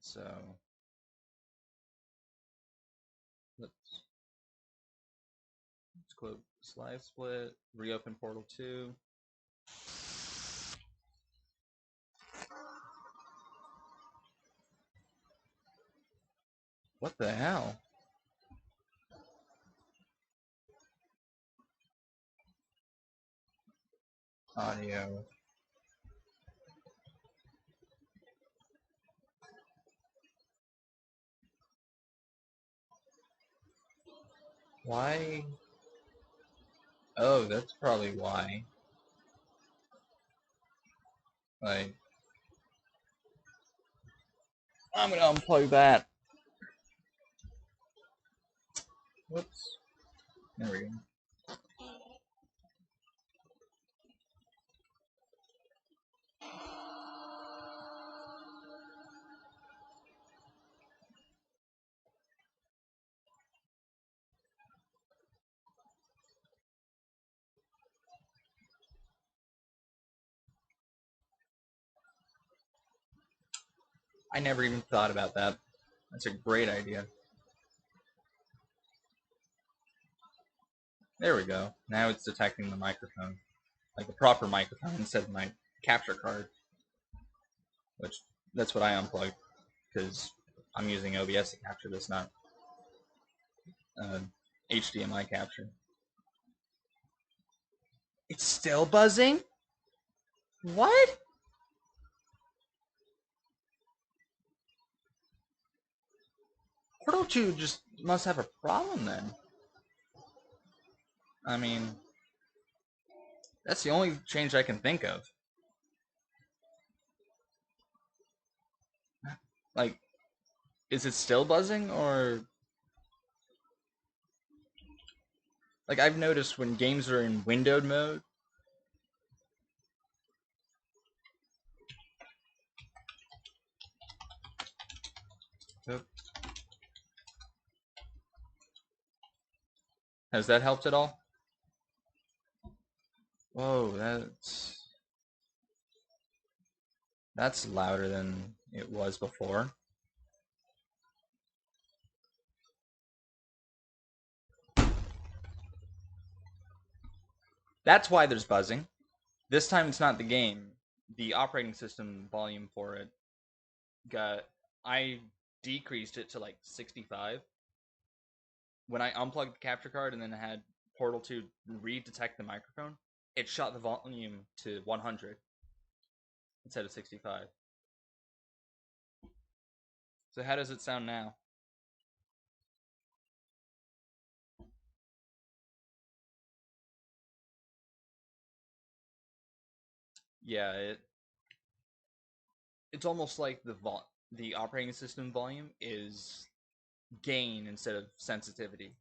so let's close Live Split, reopen Portal 2. What the hell? Audio. Why? Oh, that's probably why. Like, I'm gonna unplug that. Whoops. There we go. I never even thought about that. That's a great idea. There we go. Now it's detecting the microphone. Like the proper microphone instead of my capture card. Which, that's what I unplugged. Because I'm using OBS to capture this, not HDMI capture. It's still buzzing? What? Portal 2 just must have a problem then. I mean, that's the only change I can think of. Like, is it still buzzing, or... Like, I've noticed when games are in windowed mode... Oh. Has that helped at all? Whoa, that's louder than it was before. That's why there's buzzing. This time it's not the game. The operating system volume for it I decreased it to like 65. When I unplugged the capture card and then had Portal 2 redetect the microphone, it shot the volume to 100 instead of 65. So how does it sound now? Yeah, it's almost like the operating system volume is gain instead of sensitivity.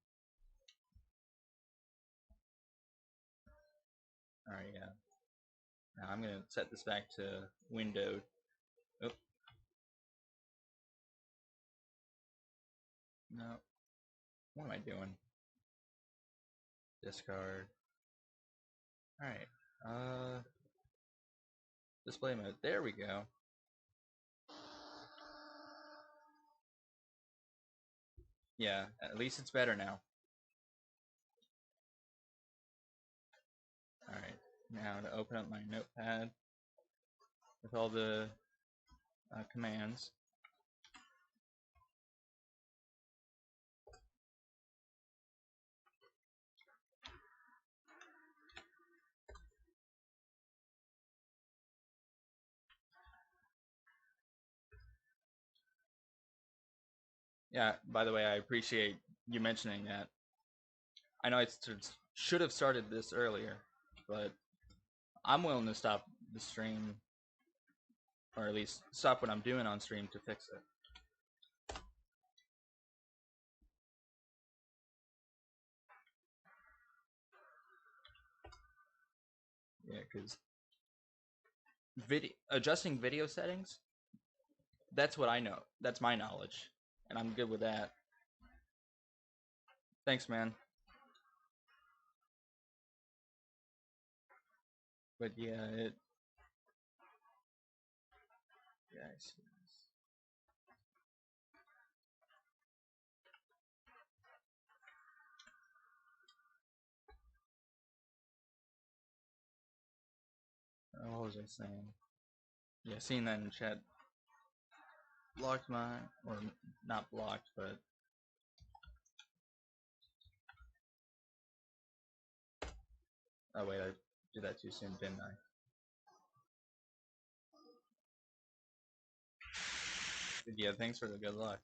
Alright, yeah. Now I'm gonna set this back to windowed. Oh. No. What am I doing? Discard. Alright. Display mode. There we go. Yeah, at least it's better now. Alright, now to open up my notepad with all the commands. Yeah, by the way, I appreciate you mentioning that. I know I should have started this earlier, but I'm willing to stop the stream, or at least stop what I'm doing on stream to fix it. Yeah, because adjusting video settings, that's what I know. That's my knowledge, and I'm good with that. Thanks, man. But yeah, yeah, I see this. was I saying? Yeah, seeing that in chat blocked my, or not blocked, but oh wait, I did that too soon, didn't I? Yeah, thanks for the good luck.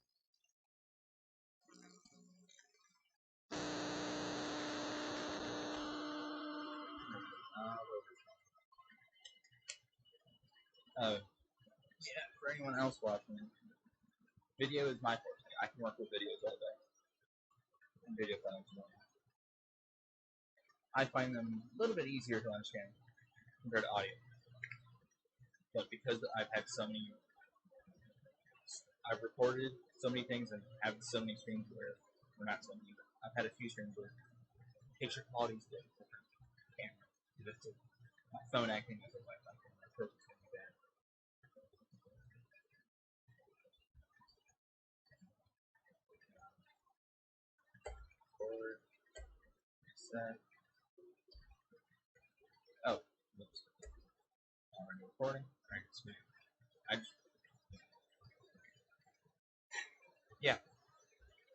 Yeah, for anyone else watching, video is my forte. I can work with videos all day. And video files. I find them a little bit easier to understand compared to audio. But because I've had so many, I've recorded so many things and have so many streams where, or not so many, but I've had a few streams where picture quality is different camera. My phone acting as a webcam, my purpose can be bad. Forward, set. Oh, whoops. Already recording. Alright, smooth. Yeah,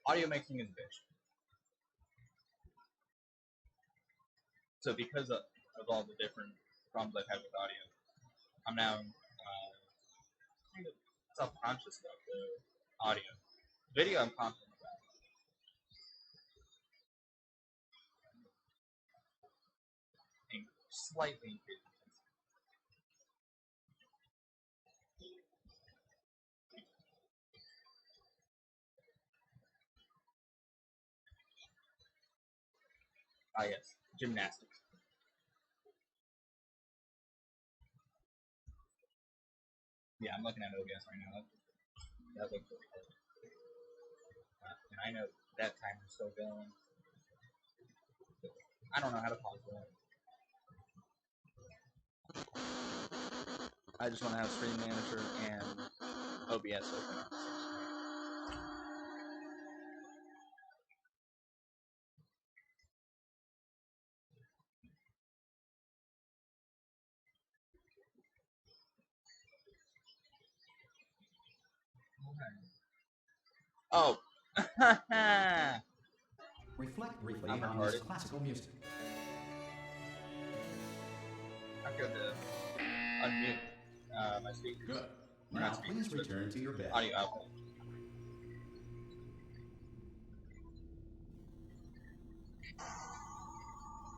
audio mixing is a bitch. So because of all the different problems I've had with audio, I'm now kind of self-conscious about the audio. Video, I'm confident about. Slightly increased. Ah, yes, gymnastics. Yeah, I'm looking at OBS right now. That looks really hard. And I know that timer's still going. I don't know how to pause that. I just want to have Stream Manager and OBS open. Oh. Reflect briefly on this classical music. I'm going to unmute my speakers. Good. Now please return to your bed. Audio output.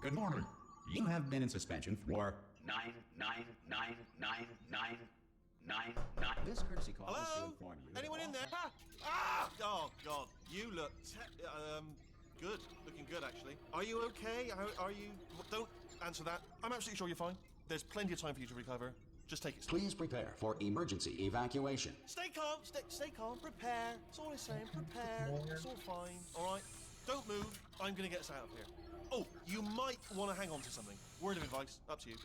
Good morning. You have been in suspension for 9. This courtesy call is to inform you. Anyone in there? Ah! Oh God, you look good. Looking good, actually. Are you okay? Are you? Don't answer that. I'm absolutely sure you're fine. There's plenty of time for you to recover. Just take it slow. Please prepare for emergency evacuation. Stay calm. Stay calm. Prepare. That's all I'm saying. Prepare. It's all fine. All right. Don't move. I'm gonna get us out of here. Oh, you might want to hang on to something. Word of advice. Up to you.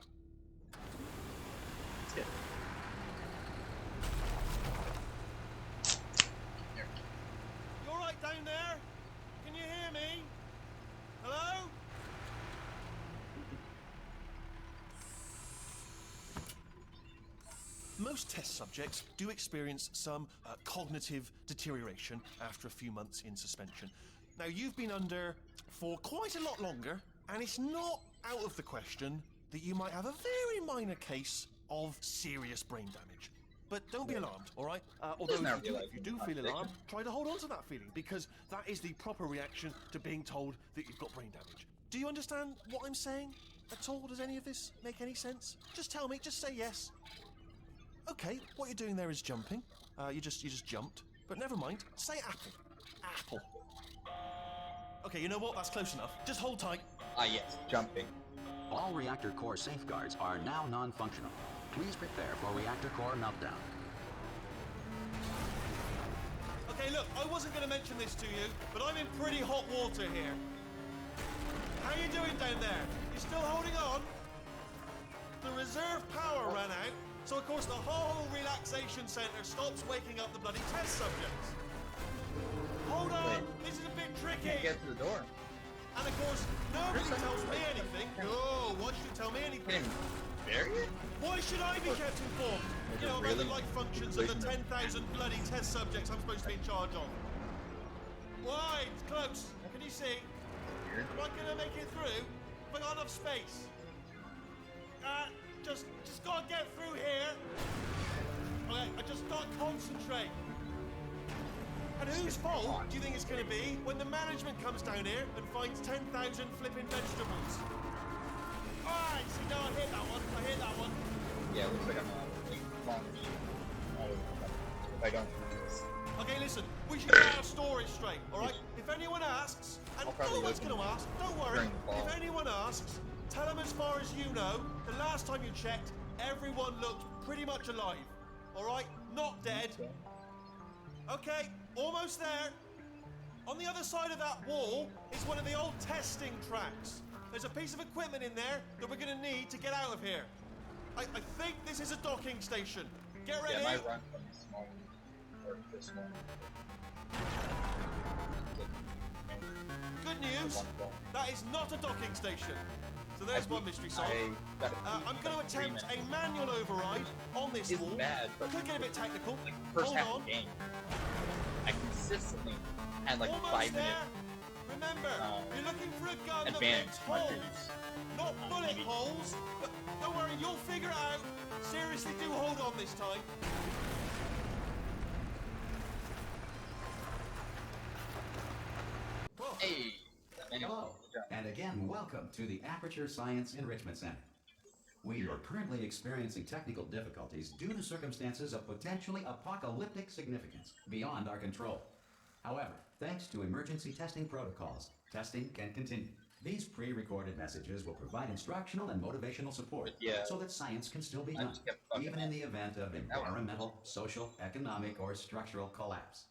Yeah. You all right down there? Can you hear me? Hello? Most test subjects do experience some cognitive deterioration after a few months in suspension. Now, you've been under for quite a lot longer, and it's not out of the question that you might have a very minor case of serious brain damage. But don't be alarmed, all right? Although if you do feel alarmed, try to hold on to that feeling, because that is the proper reaction to being told that you've got brain damage. Do you understand what I'm saying at all? Does any of this make any sense? Just tell me, just say yes. Okay, what you're doing there is jumping. You just jumped. But never mind, say apple. Apple. Okay, you know what? That's close enough. Just hold tight. Ah, yes, jumping. All reactor core safeguards are now non-functional. Please prepare for reactor core meltdown. Okay, look, I wasn't going to mention this to you, but I'm in pretty hot water here. How you doing down there? You still holding on? The reserve power ran out, so of course the whole relaxation centre stops waking up the bloody test subjects. Hold on, this is a bit tricky. Can't get to the door. And of course, nobody tells me anything. No, why should you tell me anything? bury it? Why should I be kept informed? You know, about the life functions of the 10,000 bloody test subjects I'm supposed to be in charge of. Wide, close. Can you see? Am I gonna make it through? Have I got enough space? Just gotta get through here. Okay, I just gotta concentrate. And whose fault do you think it's gonna be when the management comes down here and finds 10,000 flipping vegetables? Alright, see now I hit that one. Yeah, it looks like I'm long. If I don't. Okay, listen, we should get our story straight, alright? If anyone asks, and no one's gonna ask, don't worry. If anyone asks, tell them as far as you know, the last time you checked, everyone looked pretty much alive. Alright? Not dead. Okay, almost there. On the other side of that wall is one of the old testing tracks. There's a piece of equipment in there that we're gonna need to get out of here. I think this is a docking station. Get ready. Yeah, my run from this morning, or this morning. Good news, that is not a docking station. So there's one mystery solved. I'm going to attempt a manual override on this wall. Bad, but could get a bit technical. Like first Hold half on. of the game, I consistently had like Almost 5 there. minutes Remember, you're looking for a gun that advantage makes to my holes, previous. not bullet maybe. holes. But don't worry, you'll figure it out. Seriously, do hold on this time. Hey! Hello, and again, welcome to the Aperture Science Enrichment Center. We are currently experiencing technical difficulties due to circumstances of potentially apocalyptic significance beyond our control. However, thanks to emergency testing protocols, testing can continue. These pre-recorded messages will provide instructional and motivational support so that science can still be done, even in the event of environmental, social, economic, or structural collapse.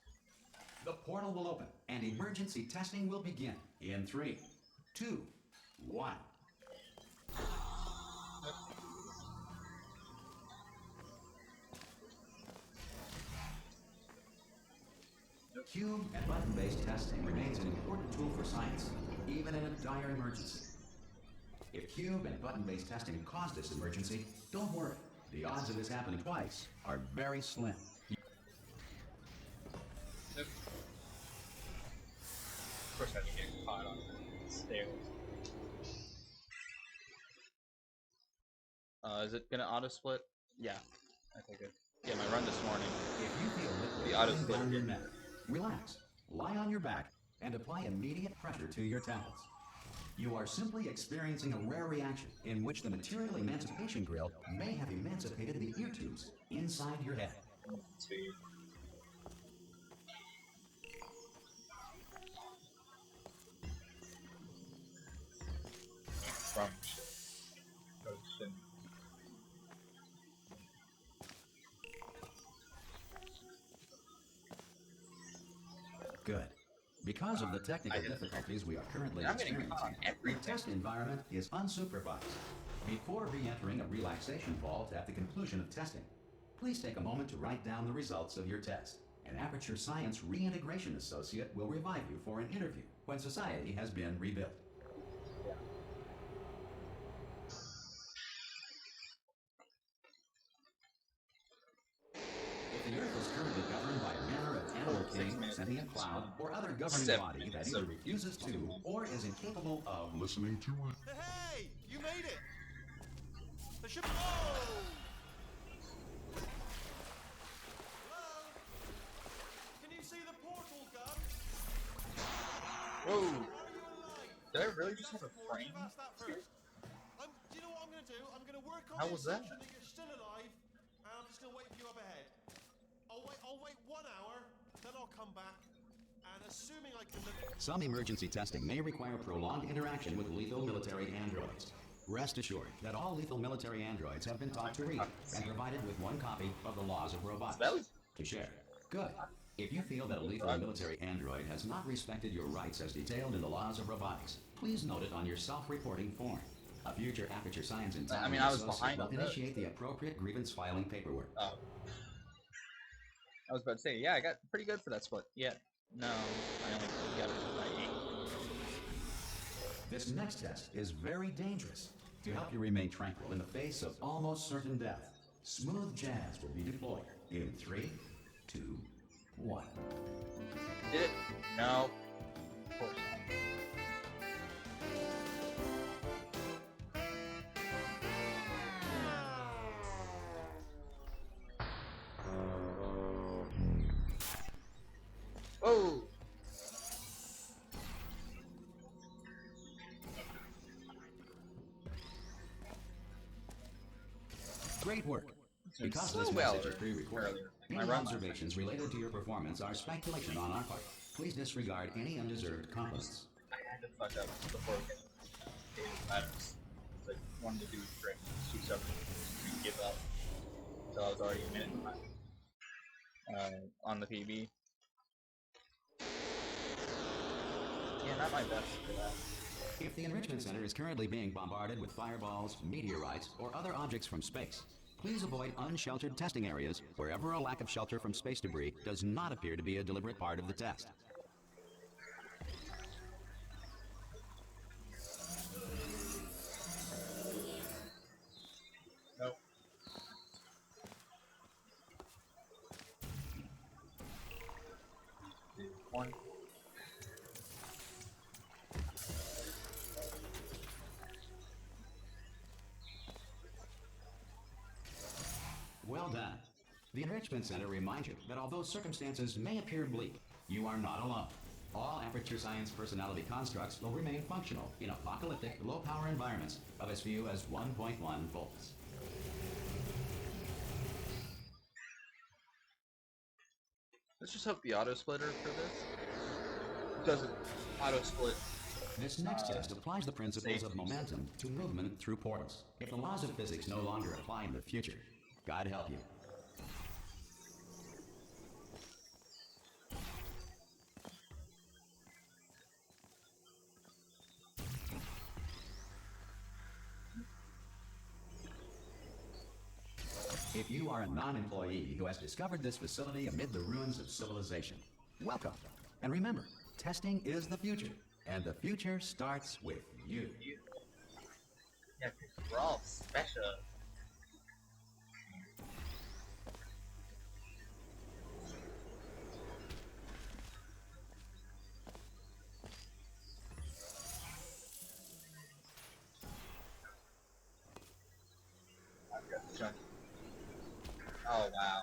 The portal will open, and emergency testing will begin in 3, 2, 1. Cube and button-based testing remains an important tool for science, even in a dire emergency. If cube and button-based testing caused this emergency, don't worry. The odds of this happening twice are very slim. Of course, I didn't get caught on the stairs. Is it gonna auto split? Yeah, I think it. Yeah, my run this morning. If you feel liquid The auto running split down your did. neck, relax, lie on your back, and apply immediate pressure to your temples. You are simply experiencing a rare reaction in which the material emancipation grill may have emancipated the ear tubes inside your head. Sweet. From ocean. Good. Because of the technical difficulties we are currently I'm getting caught on experiencing, the everything. test environment is unsupervised. Before re-entering a relaxation vault at the conclusion of testing, please take a moment to write down the results of your test. An Aperture Science Reintegration Associate will revive you for an interview when society has been rebuilt. If the Earth is currently governed by a manner of animal king, sentient cloud, or other governing 7 body that minutes either of refuses to or is incapable of listening to it. Hey, you made it. The ship. Oh! Hello? Can you see the portal gun? Whoa! Are you alive? Did I really just have a That's frame? Ask that first. Do you know what I'm going to do? I'm going to work on How the was that? assumption that you're still alive, and I'm just going to wait for you up ahead. I'll wait 1 hour, then I'll come back, and assuming I can look. Some emergency testing may require prolonged interaction with lethal military androids. Rest assured that all lethal military androids have been taught to read and provided with 1 copy of the laws of robotics That was- to share. Good. If you feel that a lethal military android has not respected your rights as detailed in the laws of robotics, please note it on your self-reporting form. A future Aperture Science Intelligence I mean, I was Associate behind will on that. initiate the appropriate grievance filing paperwork. I was about to say, yeah, I got pretty good for that split. Yeah, no, I only got it by 8. This next test is very dangerous. To help you remain tranquil in the face of almost certain death, smooth jazz will be deployed in 3, 2, 1. Did it? No. Of course not. Whoa! Great work. Because so this well message is pre-recorded, earlier. My any run observations related to your performance are speculation on our part. Please disregard any undeserved compliments. I had to fuck up before we get David Ladders. It's like wanted to do great. Two separate and give up. So I was already a minute behind on the PB. Yeah, not my best for that. If the Enrichment Center is currently being bombarded with fireballs, meteorites, or other objects from space, please avoid unsheltered testing areas wherever a lack of shelter from space debris does not appear to be a deliberate part of the test. Nope. One. Well done. The Enrichment Center reminds you that although circumstances may appear bleak, you are not alone. All Aperture Science personality constructs will remain functional in apocalyptic, low-power environments of as few as 1.1 volts. Let's just hope the auto splitter for this doesn't auto split. This next test applies the principles of momentum to movement through portals. If the laws of physics no longer apply in the future, God help you. If you are a non-employee who has discovered this facility amid the ruins of civilization, welcome. And remember, testing is the future, and the future starts with you. Yeah, 'cause we're all special. I've got the jump. Oh wow.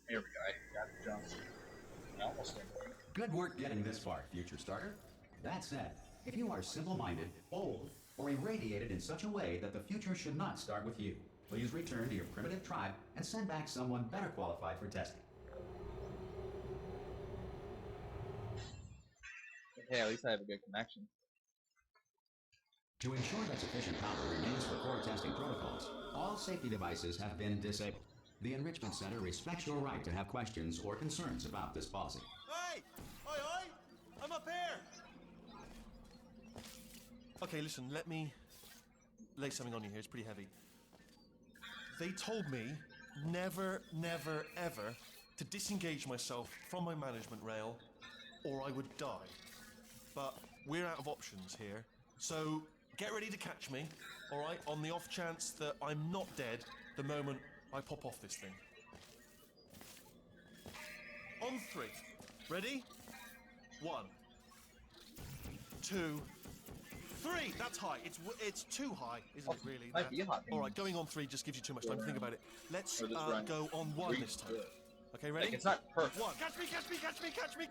Here we go. I got the jump. I almost didn't work. Good work getting this far, future starter. That said, if you are simple-minded, old, or irradiated in such a way that the future should not start with you, please return to your primitive tribe and send back someone better qualified for testing. Hey, at least I have a good connection. To ensure that sufficient power remains for core testing protocols, all safety devices have been disabled. The Enrichment Center respects your right to have questions or concerns about this policy. Hey! Oi, oi! I'm up here! Okay, listen, let me lay something on you here. It's pretty heavy. They told me never, never, ever to disengage myself from my management rail or I would die. But we're out of options here, so get ready to catch me, all right, on the off chance that I'm not dead the moment I pop off this thing. On 3. Ready? 1, 2, 3. That's high. It's too high, isn't it? Really? Might be hot. All right, going on 3 just gives you too much time to think about it. Let's Or just run. go on 1 this time. Okay, ready? Like, it's not perfect. 1. Catch me! Catch me! Catch me! Catch me!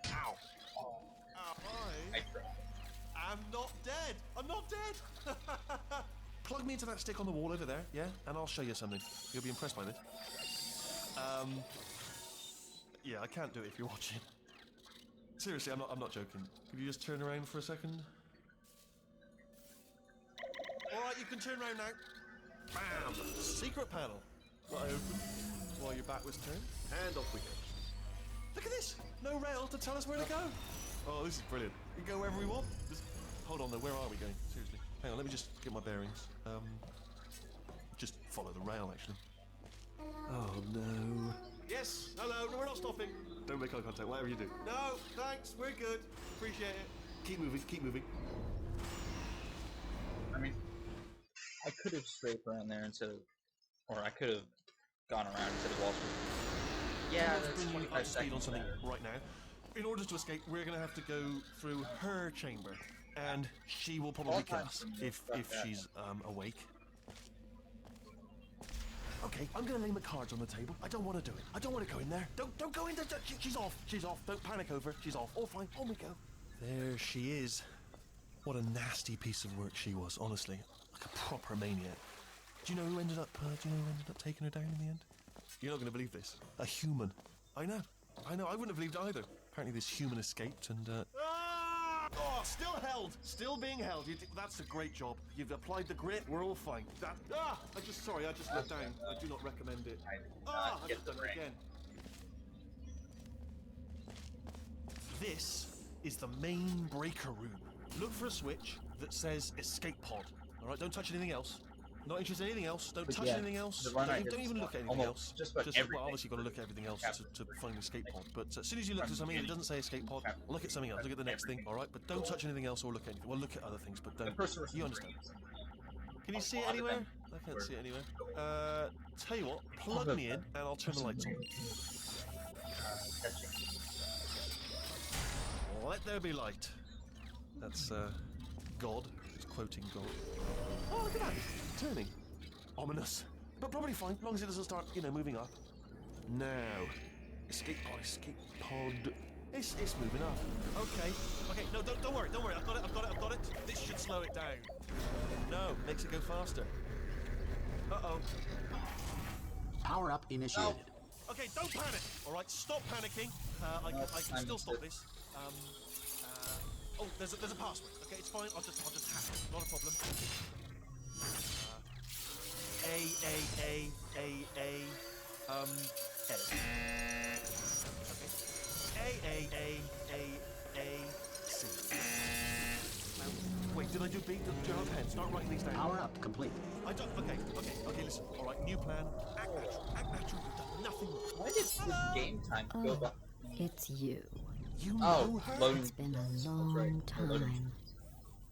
Ow! Oh, Ow! I tried. I'm not dead. I'm not dead. Plug me into that stick on the wall over there, yeah, and I'll show you something. You'll be impressed by this. Yeah, I can't do it if you're watching. Seriously, I'm not joking. Could you just turn around for a second? All right, you can turn around now. Bam! Secret panel. Right open. While your back was turned, and off we go. Look at this. No rail to tell us where to go. Oh, this is brilliant. We can go wherever we want. Just hold on though. Where are we going? Seriously. Hang on. Let me just get my bearings. Just follow the rail, actually. Oh no. Yes. Hello. No, we're not stopping. Don't make eye contact. Whatever you do. No. Thanks. We're good. Appreciate it. Keep moving, keep moving. I mean, I could have straight around there instead of, or I could have gone around instead of Wall Street. Yeah, Let's that's bring you up 25 to speed on seconds something better. right now. In order to escape, we're going to have to go through her chamber, and she will probably All kill time us for me, if fuck that. she's awake. Okay, I'm going to lay my cards on the table. I don't want to do it. I don't want to go in there. Don't go in there. She's off. She's off. Don't panic over. She's off. All fine. On we go. There she is. What a nasty piece of work she was, honestly. Like a proper maniac. Do you know who ended up taking her down in the end? You're not going to believe this. A human. I know. I wouldn't have believed either. Apparently this human escaped and, Ah! Oh, still held. Still being held. That's a great job. You've applied the grit. We're all fine. I just let down. I do not recommend it. I've just done it again. This is the main breaker room. Look for a switch that says escape pod. All right, don't touch anything else. Not interested in anything else. Don't touch anything else. Don't even look at anything else. Just well, everything. obviously you've got to look at everything else to find an escape pod. But as soon as you look at something and it doesn't say escape pod, look at something else. Look at the next thing, all right? But don't touch anything else or look at anything. Well, look at other things, but don't. You understand? Can you see it anywhere? I can't see it anywhere. Tell you what, plug me in and I'll turn the lights on. Let there be light. That's God. He's quoting God. Oh, look at that. Turning. Ominous. But probably fine, as long as it doesn't start, moving up. Now. Escape pod. It's moving up. Okay. No, don't worry. I've got it. This should slow it down. No, makes it go faster. Uh-oh. Power up initiated. Okay, don't panic. All right, stop panicking. I can still stop this. Oh, there's a password. Okay, it's fine. I'll just hack it. Not a problem. C. Now, wait, did I do B? Do you have a pen? Start writing these down. Power up complete. I don't. Okay. Listen. All right, new plan. Act natural. You've done nothing wrong. Why did this game time go by? It's you. You know her. Loading. It's been a long time.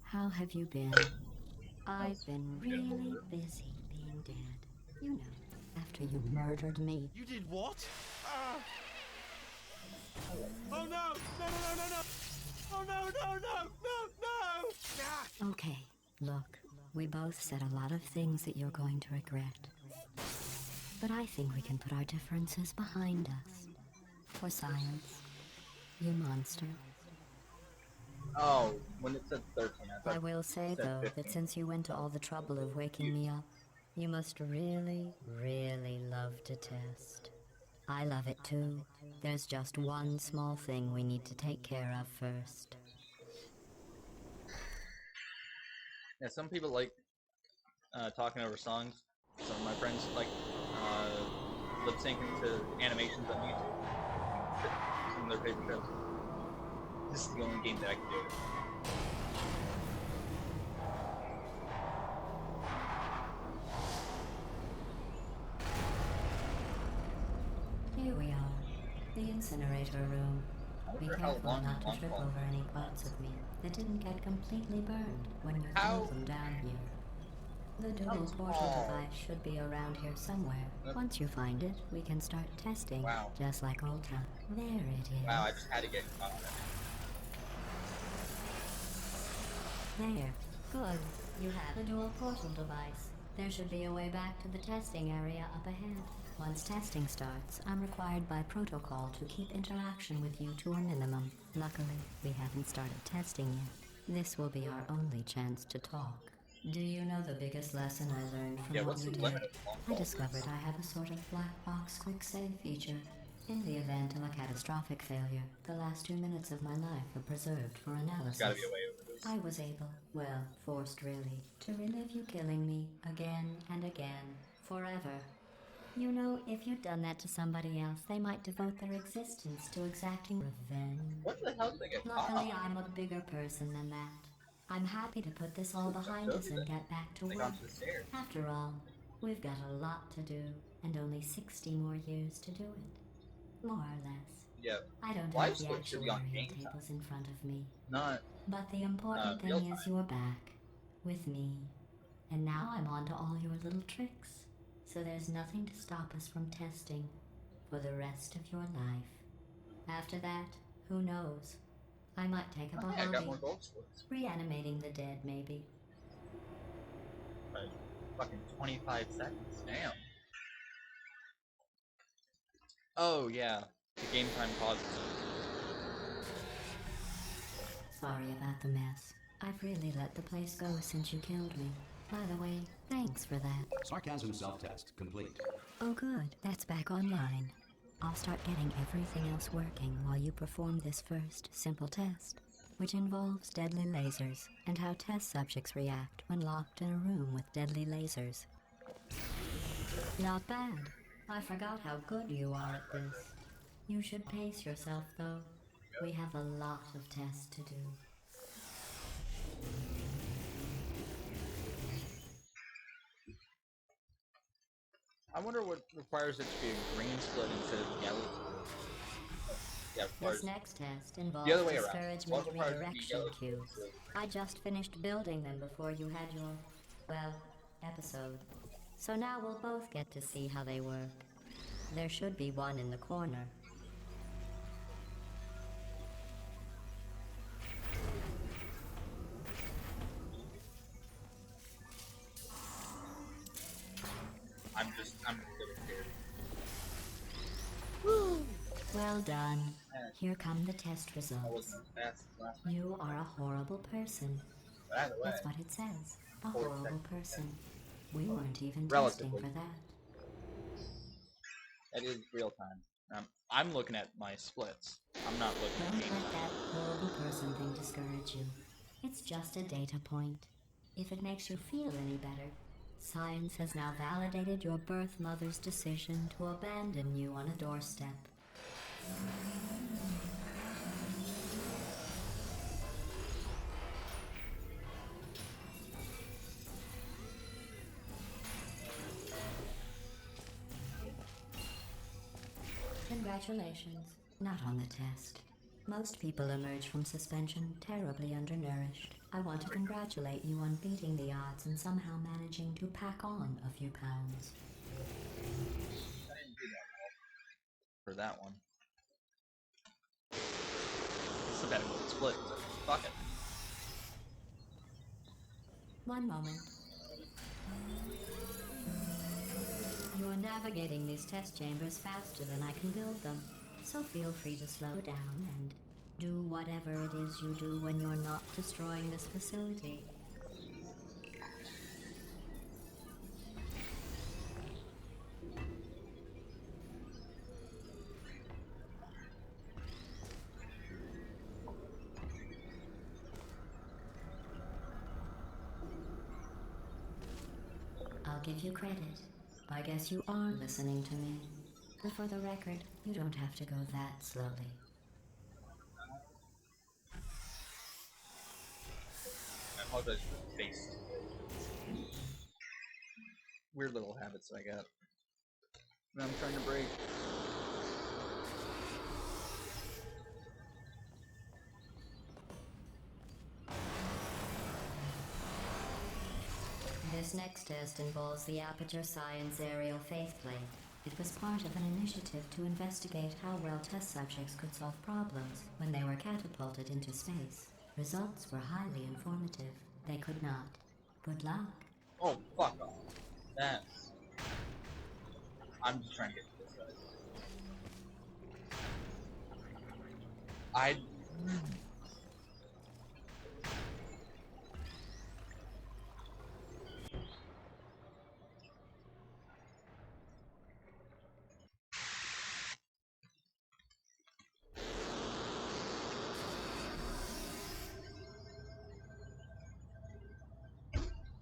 How have you been? I've been really busy being dead. You know, after you murdered me. You did what? Oh no! No! Oh no! Okay, look, we both said a lot of things that you're going to regret. But I think we can put our differences behind us. For science. You monster. Oh, when it said 13, I I thought will say, though, that since you went to all the trouble of waking me up, you must really, really love to test. I love it too. There's just one small thing we need to take care of first. Yeah, some people like talking over songs. Some of my friends like lip syncing to animations on YouTube. Some of their favorite shows. This is the only game that I can do it. Here we are, the incinerator room. Be careful not to trip over any parts of me that didn't get completely burned when you threw them down here. The dual portal device should be around here somewhere. Once you find it, we can start testing, just like old time. There it is. Wow, I just had to get caught on it. There. Good. You have a dual portal device. There should be a way back to the testing area up ahead. Once testing starts, I'm required by protocol to keep interaction with you to a minimum. Luckily, we haven't started testing yet. This will be our only chance to talk. Do you know the biggest lesson I learned from what you did? I discovered I have a sort of black box quick save feature. In the event of a catastrophic failure, the last 2 minutes of my life are preserved for analysis. Gotta be a way over this. I was able, well, forced really, to relive you killing me again and again, forever. You know, if you'd done that to somebody else, they might devote their existence to exacting revenge. What the hell did I get caught Luckily, on? I'm a bigger person than that. I'm happy to put this all behind us and get back to work. onto the stairs. After all, we've got a lot to do, and only 60 more years to do it. More or less. Yeah. I don't Live have the switch should actual be on area game time. tables in front of me. Not But the important real thing is you're back. With me. And now I'm on to all your little tricks. So there's nothing to stop us from testing for the rest of your life. After that, who knows? I might take up a Hey, I got hobby. more gold swords. Reanimating the dead, maybe. But fucking 25 seconds. Damn. Oh, yeah. The game time pauses. Sorry about the mess. I've really let the place go since you killed me. By the way, thanks for that. Sarcasm self-test complete. Oh good, that's back online. I'll start getting everything else working while you perform this first, simple test, which involves deadly lasers and how test subjects react when locked in a room with deadly lasers. Not bad. I forgot how good you are at this. You should pace yourself, though. We have a lot of tests to do. I wonder what requires it to be a green split instead of yellow. Yeah, This next test involves the other way around. discouragement What requires it to be redirection yellow cubes. instead I just finished building them before you had your, well, episode. So now we'll both get to see how they work. There should be one in the corner. I'm really scared. Well done. Here come the test I results. wasn't as fast as last time. You are a horrible person. By the way, That's what it says. A 40 horrible seconds. person. We weren't even Relatively. testing for that. that is real time. I'm looking at my splits. I'm not looking at Don't game let time. that horrible person thing discourage you. It's just a data point. If it makes you feel any better, science has now validated your birth mother's decision to abandon you on a doorstep. Congratulations. Not on the test. Most people emerge from suspension terribly undernourished. I want to congratulate you on beating the odds and somehow managing to pack on a few pounds. I didn't do that well for that one. Still got a gold split. Fuck it. One moment. You're navigating these test chambers faster than I can build them, so feel free to slow down and do whatever it is you do when you're not destroying this facility. I'll give you credit. I guess you are listening to me. But for the record, you don't have to go that slowly. I apologize for the face. Weird little habits I got. that I'm trying to break. This next test involves the Aperture Science Aerial Faith Plate. It was part of an initiative to investigate how well test subjects could solve problems when they were catapulted into space. Results were highly informative. They could not. Good luck. Oh, fuck off. That's... I'm just trying to get to this side. I...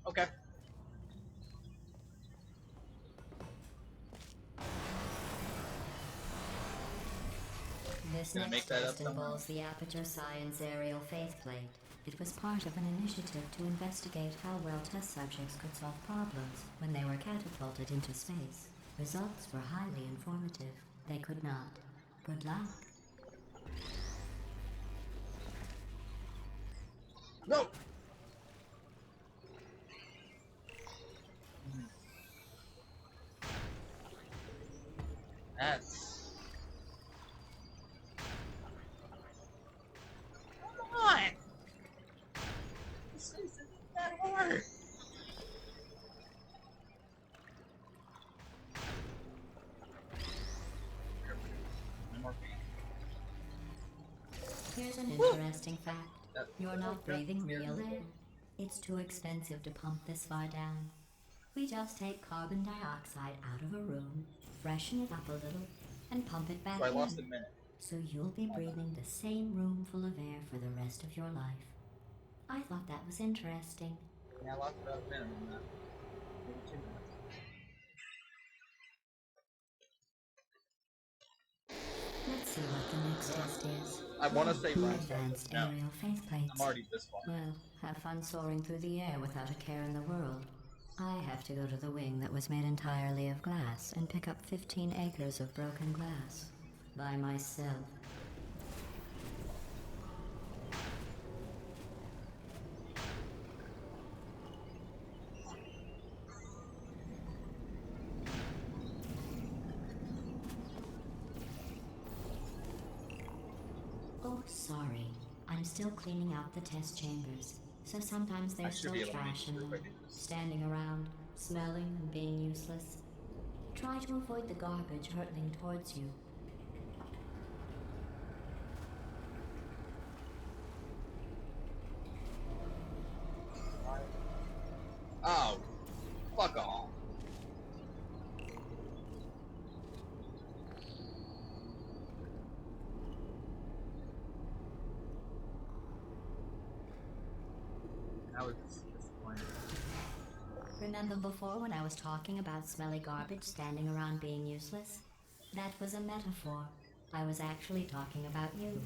Okay. This Gonna make next that test up somehow. involves the Aperture Science Aerial Faith Plate. It was part of an initiative to investigate how well test subjects could solve problems when they were catapulted into space. Results were highly informative. They could not. Good luck. No! That's... Come on! This isn't that hard! Here's an interesting fact. You're not breathing real air. It's too expensive to pump this far down. We just take carbon dioxide out of a room, freshen it up a little, and pump it back So I in. lost a minute. So you'll be breathing the same room full of air for the rest of your life. I thought that was interesting. Yeah, I lost about a minute on that. Maybe 2 minutes. Let's see what the next test is. I want to say Brian. Advanced No, aerial faceplates. I'm already this far. Well, have fun soaring through the air without a care in the world. I have to go to the wing that was made entirely of glass and pick up 15 acres of broken glass. By myself. Oh, sorry. I'm still cleaning out the test chambers. So sometimes I there's should still be able to trash in make them, this quick. standing around, smelling and being useless. Try to avoid the garbage hurtling towards you. Oh, fuck off. That was disappointing. Remember before when I was talking about smelly garbage standing around being useless? That was a metaphor. I was actually talking about you.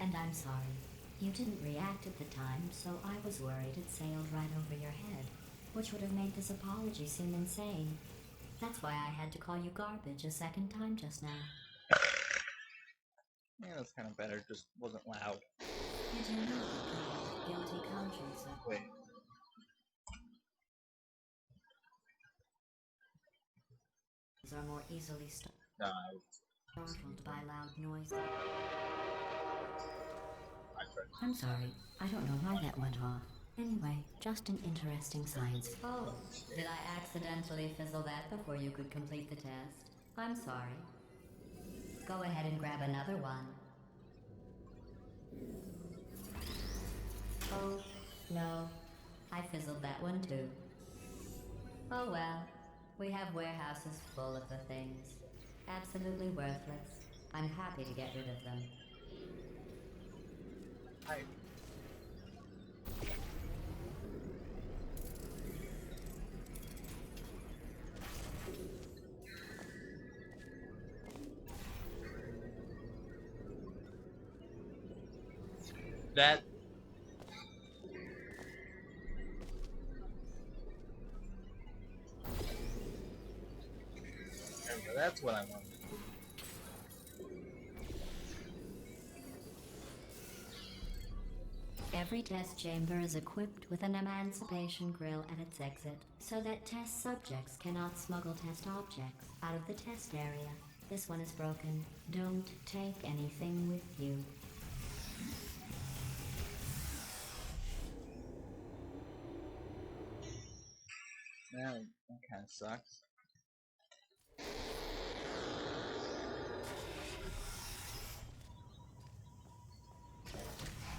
And I'm sorry. You didn't react at the time, so I was worried it sailed right over your head, which would have made this apology seem insane. That's why I had to call you garbage a second time just now. Yeah, that's kind of better. It just wasn't loud. Did you know that guilty conscience Wait. are more easily No, startled by loud noises? I tried. I'm sorry. I don't know why that went off. Anyway, just an interesting science. Oh, did I accidentally fizzle that before you could complete the test? I'm sorry. Go ahead and grab another one. Oh, no. I fizzled that one too. Oh well. We have warehouses full of the things. Absolutely worthless. I'm happy to get rid of them. Hi. That... There we go. That's what I wanted. Every test chamber is equipped with an emancipation grill at its exit, so that test subjects cannot smuggle test objects out of the test area. This one is broken. Don't take anything with you. That kind of sucks.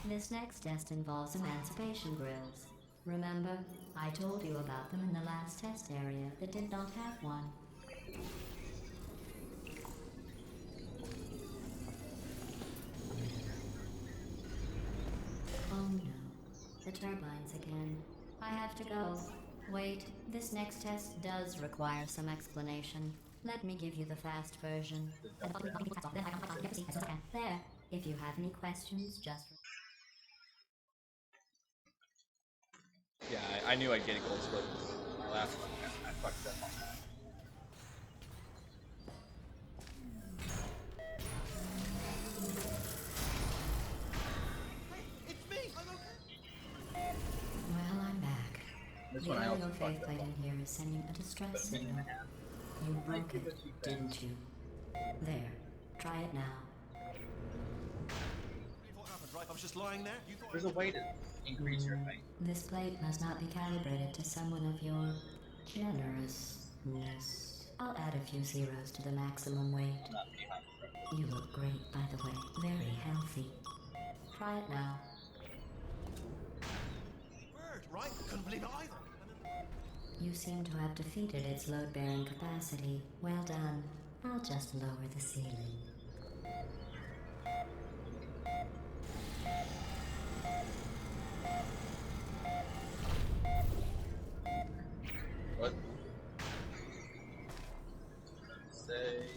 This next test involves emancipation grills. Remember, I told you about them in the last test area that did not have one. Oh no, the turbines again. I have to go. Wait, this next test does require some explanation. Let me give you the fast version. There, if you have any questions, just... Yeah, I knew I'd get a gold split last one. I fucked up on that. It's me! I'm okay! Now else your is faith fucked up. item here is sending a distress signal. You broke it, didn't you? There. Try it now. What happened, right? I was just lying there. You thought There's a way to increase your faith. This plate must not be calibrated to someone of your generousness. I'll add a few zeros to the maximum weight. Not be hot. You look great, by the way. Very healthy. Try it now. word, right? Couldn't believe it either. You seem to have defeated its load-bearing capacity. Well done. I'll just lower the ceiling. What? Say.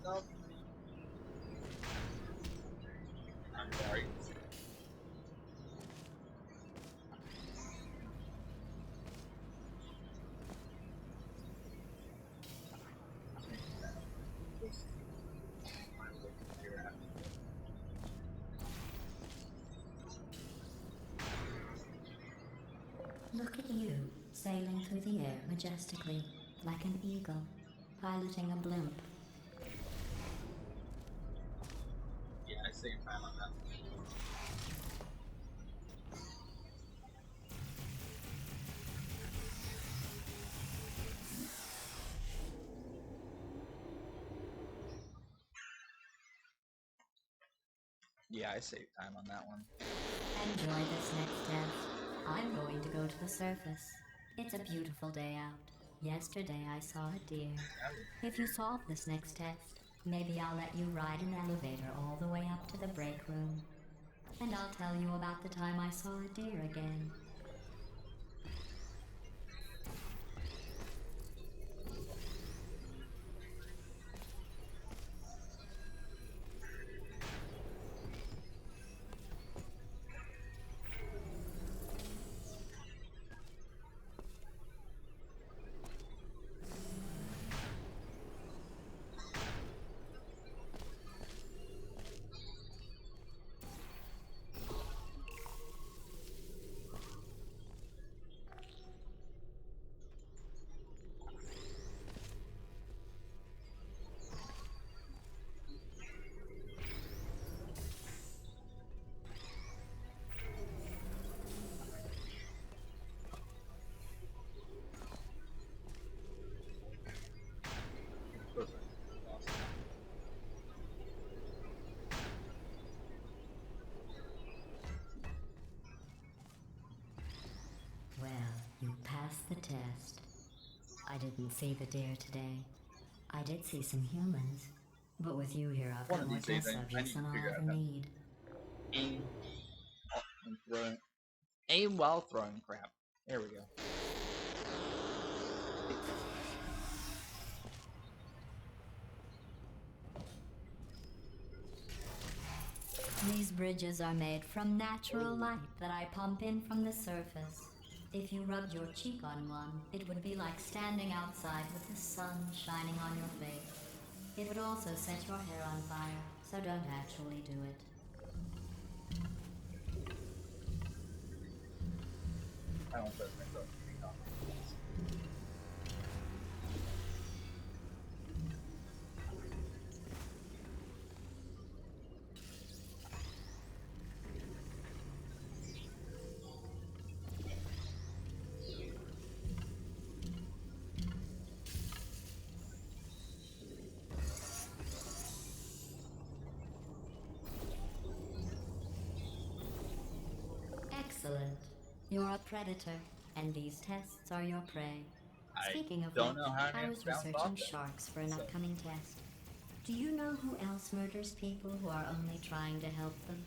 Nope. I'm sorry. Look at you, sailing through the air majestically, like an eagle, piloting a blimp. Yeah, I saved time on that. Yeah, I saved time on that one. Enjoy this next test. I'm going to go to the surface. It's a beautiful day out. Yesterday I saw a deer. If you solve this next test, maybe I'll let you ride an elevator all the way up to the break room. And I'll tell you about the time I saw a deer again. Well, you passed the test. I didn't see the deer today. I did see some humans. But with you here, I've One got of more these days, test I subjects need to than I'll figure out ever how to need. aim and throw it. Aim while throwing crap. There we go. These bridges are made from natural light that I pump in from the surface. If you rubbed your cheek on one, it would be like standing outside with the sun shining on your face. It would also set your hair on fire, so don't actually do it. I don't trust myself to be confident. Excellent. You're a predator, and these tests are your prey. I Speaking of don't which, know how to I was pronounce researching that. sharks for an So- upcoming test. Do you know who else murders people who are only trying to help them?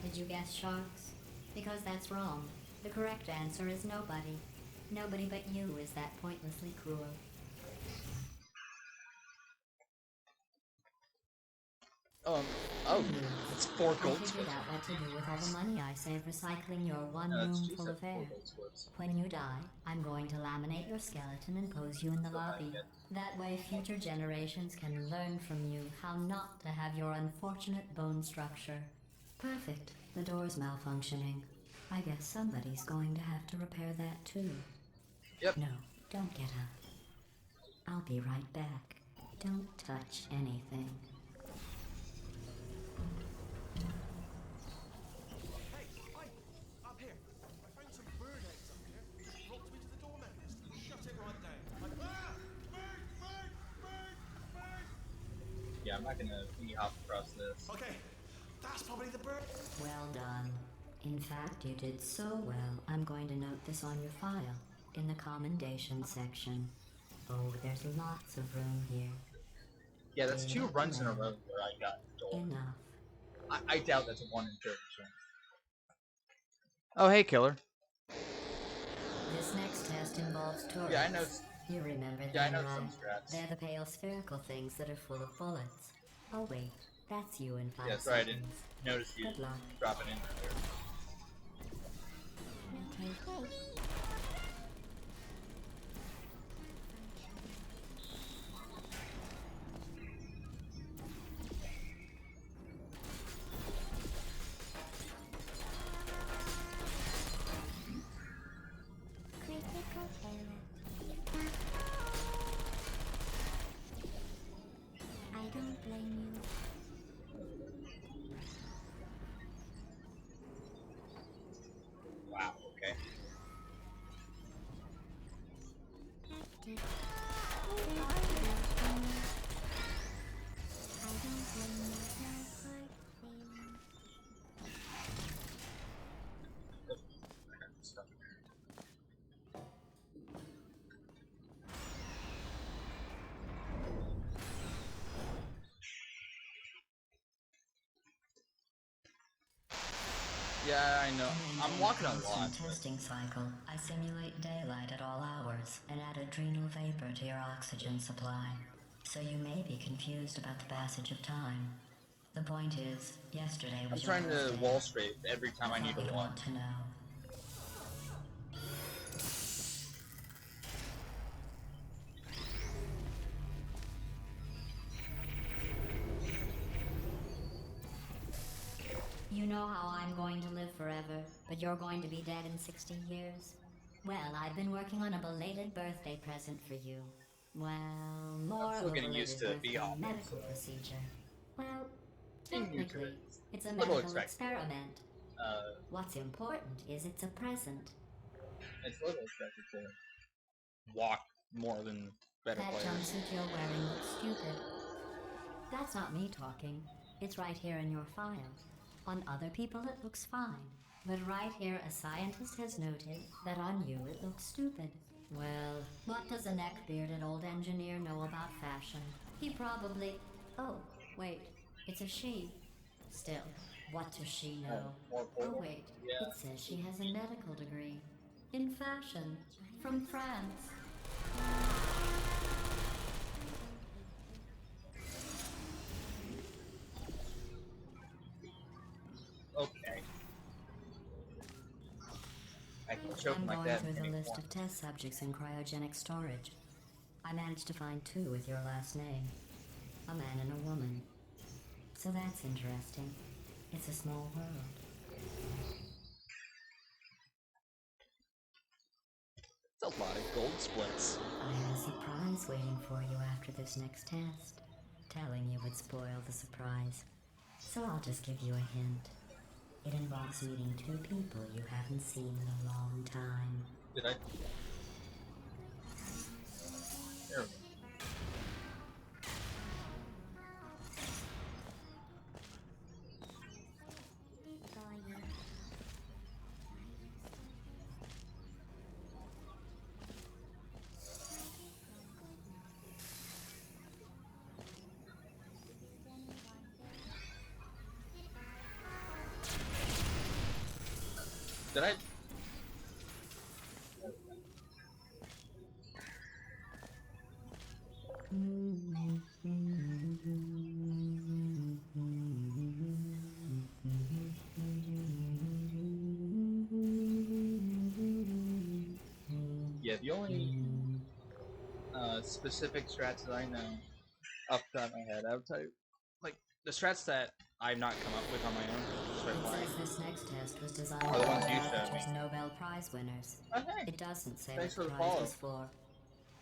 Did you guess sharks? Because that's wrong. The correct answer is nobody. Nobody but you is that pointlessly cruel. Oh, it's 4 I gold figured squibs. out what to do with all the money I save recycling your one No, room she full said of 4 air. gold squibs. When you die, I'm going to laminate your skeleton and pose you in the Still not lobby. yet. That way future generations can learn from you how not to have your unfortunate bone structure. Perfect. The door's malfunctioning. I guess somebody's going to have to repair that too. Yep. No, don't get up. I'll be right back. Don't touch anything. Hey, up here. I found some bird eggs up here. Dropped them into the doormat nest and shut it right down. Like, bird! Yeah, I'm not gonna hop across this. Okay, that's probably the bird. Well done. In fact, you did so well, I'm going to note this on your file, in the commendation section. Oh, there's lots of room here. Yeah, that's 2 runs in a row where I got gold. Enough. I doubt that's a 1 in 30 chance. Oh, hey, killer. This next test involves turrets. Yeah, I know. You remember Yeah, I them, know some right? strats. They're the pale spherical things that are full of bullets. Oh wait, that's you in 5 Yeah, sorry, I seconds. didn't notice you Good luck. dropping in there. Critical error. I don't blame you. Wow, okay. Active. I don't blame you. They're hard feelings. I got stuck in there. Yeah, I know. I'm walking a lot. Testing cycle. I simulate daylight at all hours and add adrenal vapor to your oxygen supply. So you may be confused about the passage of time. The point is, yesterday I'm was trying your to last day. wall strafe every time I need Thought to you'd walk. want to know. You know how I'm going to live forever, but you're going to be dead in 60 years? Well, I've been working on a belated birthday present for you. Well, more still of a getting belated used to birthday VOD, medical so- procedure. Well, Getting used to technically, it. it's a Little medical expected. experiment. What's important is it's a present. It's a little expected to walk more than better That players. jumpsuit you're wearing looks stupid. That's not me talking. It's right here in your file. On other people it looks fine. But right here a scientist has noted that on you it looks stupid. Well, what does a neck-bearded old engineer know about fashion? He probably... Oh, wait. It's a she. Still, what does she know? More Oh portal? wait, Yeah. it says she has a medical degree. In fashion. From France. Okay. I can choke I'm like going that through at the any list point. of test subjects in cryogenic storage. I managed to find 2 with your last name. A man and a woman. So that's interesting. It's a small world. It's a lot of gold splits. I have a surprise waiting for you after this next test. Telling you would spoil the surprise. So I'll just give you a hint. It involves meeting 2 people you haven't seen in a long time. Did I? There we go. Did I? Yeah, the only specific strats that I know off the top of my head. I would tell you, like the strats that I've not come up with on my own, just by It playing. says this next test was designed Oh, the by ones you showed Aperture's me. Nobel Prize winners. Oh, hey. It doesn't say Thanks what for the the prize follow. was for.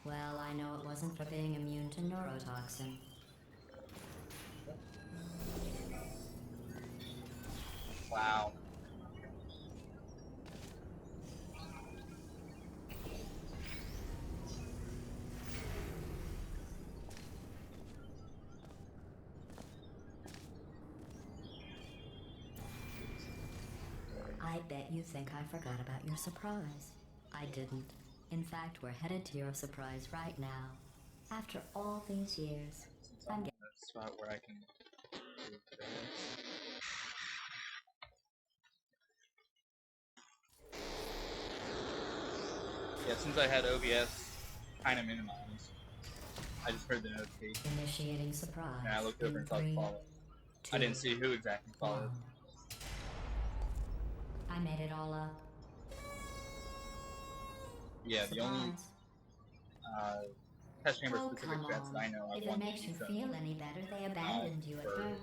Well, I know it wasn't for being immune to neurotoxin. Wow. I bet you think I forgot about your surprise. I didn't. In fact, we're headed to your surprise right now. After all these years, I'm In a spot where I can do this. Yeah, since I had OBS kind of minimized, I just heard the notification initiating surprise. and I looked over in and saw the 3, follow. 2, I didn't see who exactly 1. followed. I made it all up. Yeah, the only Surprise. test chamber Oh, specific come strats that I on. know If I it wanted makes to you use feel any better, they abandoned you at for birth.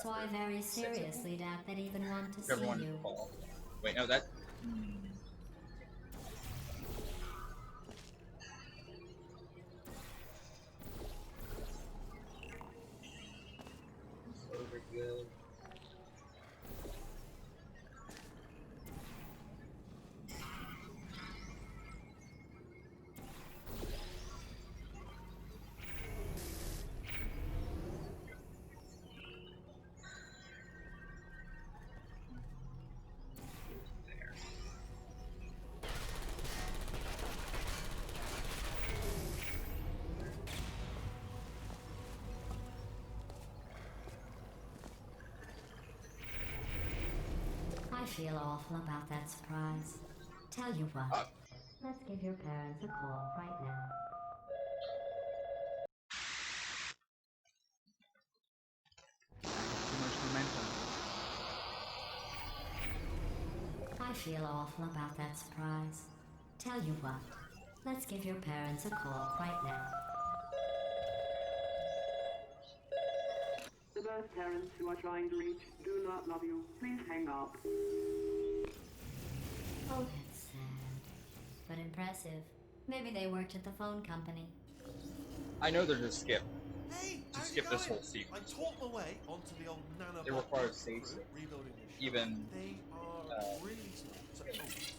So I very seriously doubt they'd even want to see whichever one you. to follow. Wait, no, that. Overkill. I feel awful about that surprise. Tell you what, let's give your parents a call right now. Too much momentum. I feel awful about that surprise. Tell you what, let's give your parents a call right now. The birth parents you are trying to reach do not love you. Please hang up. Oh, that's sad. But impressive. Maybe they worked at the phone company. I know there's a skip. Hey, To how's skip it this going? whole sequence. I talked my way onto the old nanobot It requires crew save state. rebuilding this ship. Even, They are really smart. So,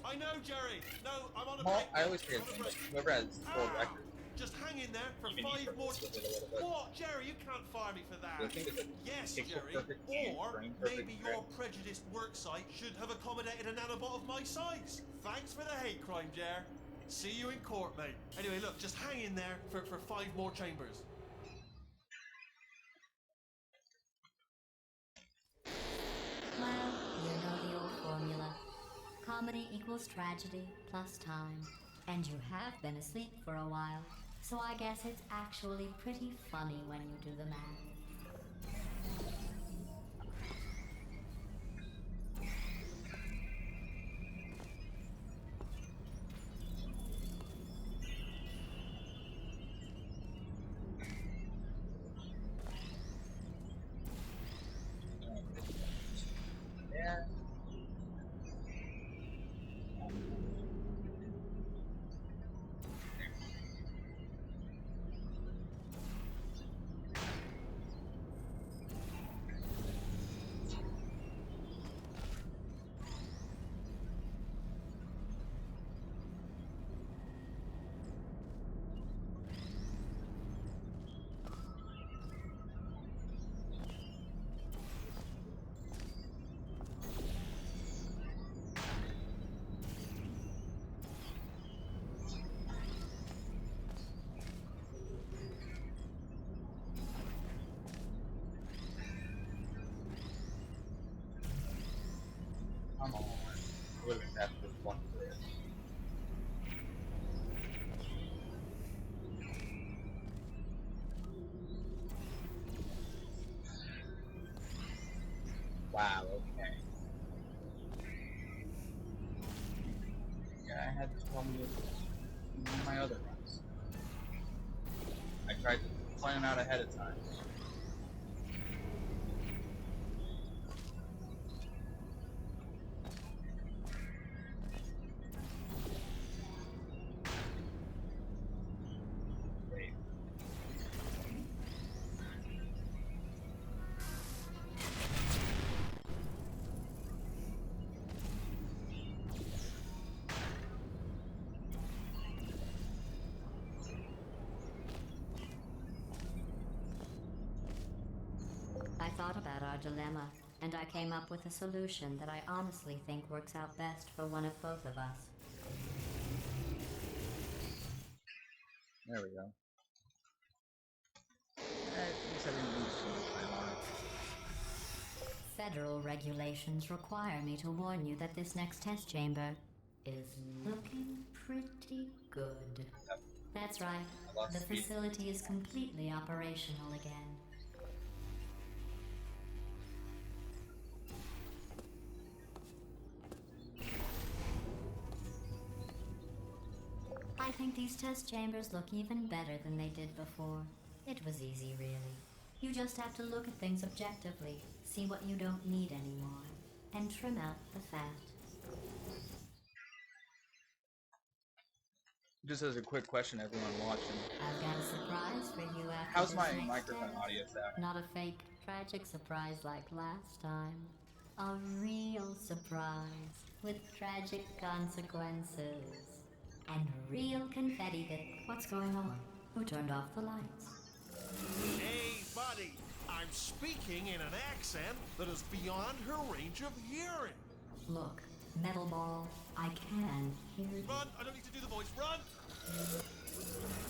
I know, Jerry. No, I'm on a well, break. I always I'm forget on a his name, but break. whoever has world Ah, record. just hang in there for Maybe 5 more. with it a little bit. What, Jerry? You can't fire me for I that. think it's a Yes, pixel Jerry. perfect and Or frame perfect maybe script. your prejudiced work site should have accommodated a nanobot of my size. Thanks for the hate crime, Jer. See you in court, mate. Anyway, look, just hang in there for 5 more chambers. Well, you know the old formula. Comedy equals tragedy plus time. And you have been asleep for a while, so I guess it's actually pretty funny when you do the math. Yeah. Come on. I would have been after this one for it. Wow, okay. Yeah, I had this problem with my other runs. planning out ahead of time. I thought about our dilemma, and I came up with a solution that I honestly think works out best for one of both of us. There we go. At least I didn't lose too much time on it. Federal regulations require me to warn you that this next test chamber is looking pretty good. That's right. The facility is completely operational again. I think these test chambers look even better than they did before. It was easy, really. You just have to look at things objectively, see what you don't need anymore, and trim out the fat. Just as a quick question, everyone watching. I've got a surprise for you after How's this my next microphone test. audio sound? Not a fake, tragic surprise like last time. A real surprise with tragic consequences. And real confetti that... What's going on? Who turned off the lights? Hey, buddy, I'm speaking in an accent that is beyond her range of hearing. Look, Metal Ball, I can hear you. Run! I don't need to do the voice. Run!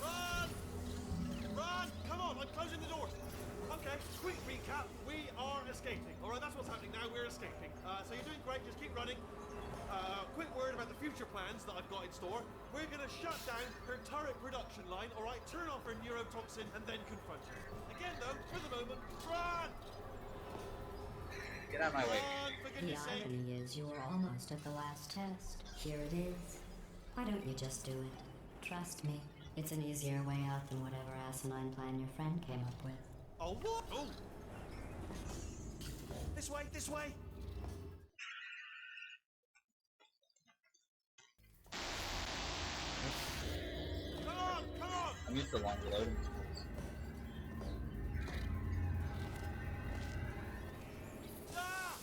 Run! Run! Come on, I'm closing the doors. Okay, quick recap. We are escaping. All right, that's what's happening now. We're escaping. So you're doing great. Just keep running. Quick word about the future plans that I've got in store. We're going to shut down her turret production line, all right? Turn off her neurotoxin and then confront her. Again, though, for the moment, run! Get out of my way. Run, for The goodness sake. irony is you were almost at the last test. Here it is. Why don't you just do it? Trust me, it's an easier way out than whatever asinine plan your friend came up with. Oh, what? Oh! This way, this way! Come on, come on! I'm used to long loading screens. Ah!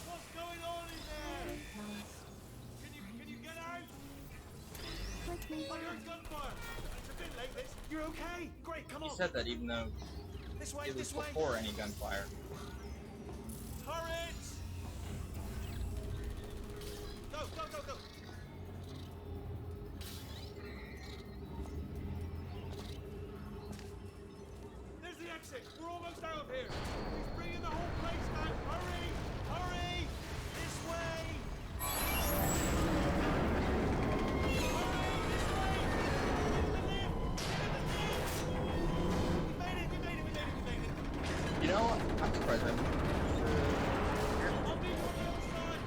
What's going on in there? Can you get out? Put me I down. heard gunfire. It's a bit late, Liz. You're okay? Great, come He on. said that even though This way, it was this way. before any gunfire. Turrets! Go, go, go, go. There's the exit. We're almost out of here. He's bringing the whole place down. Hurry! Hurry! This way! Hurry! This way! Get in the lift! Get in the lift! We made it, we made it, we made it, we made it. You know, I'm surprised I'm I'll be on the other side.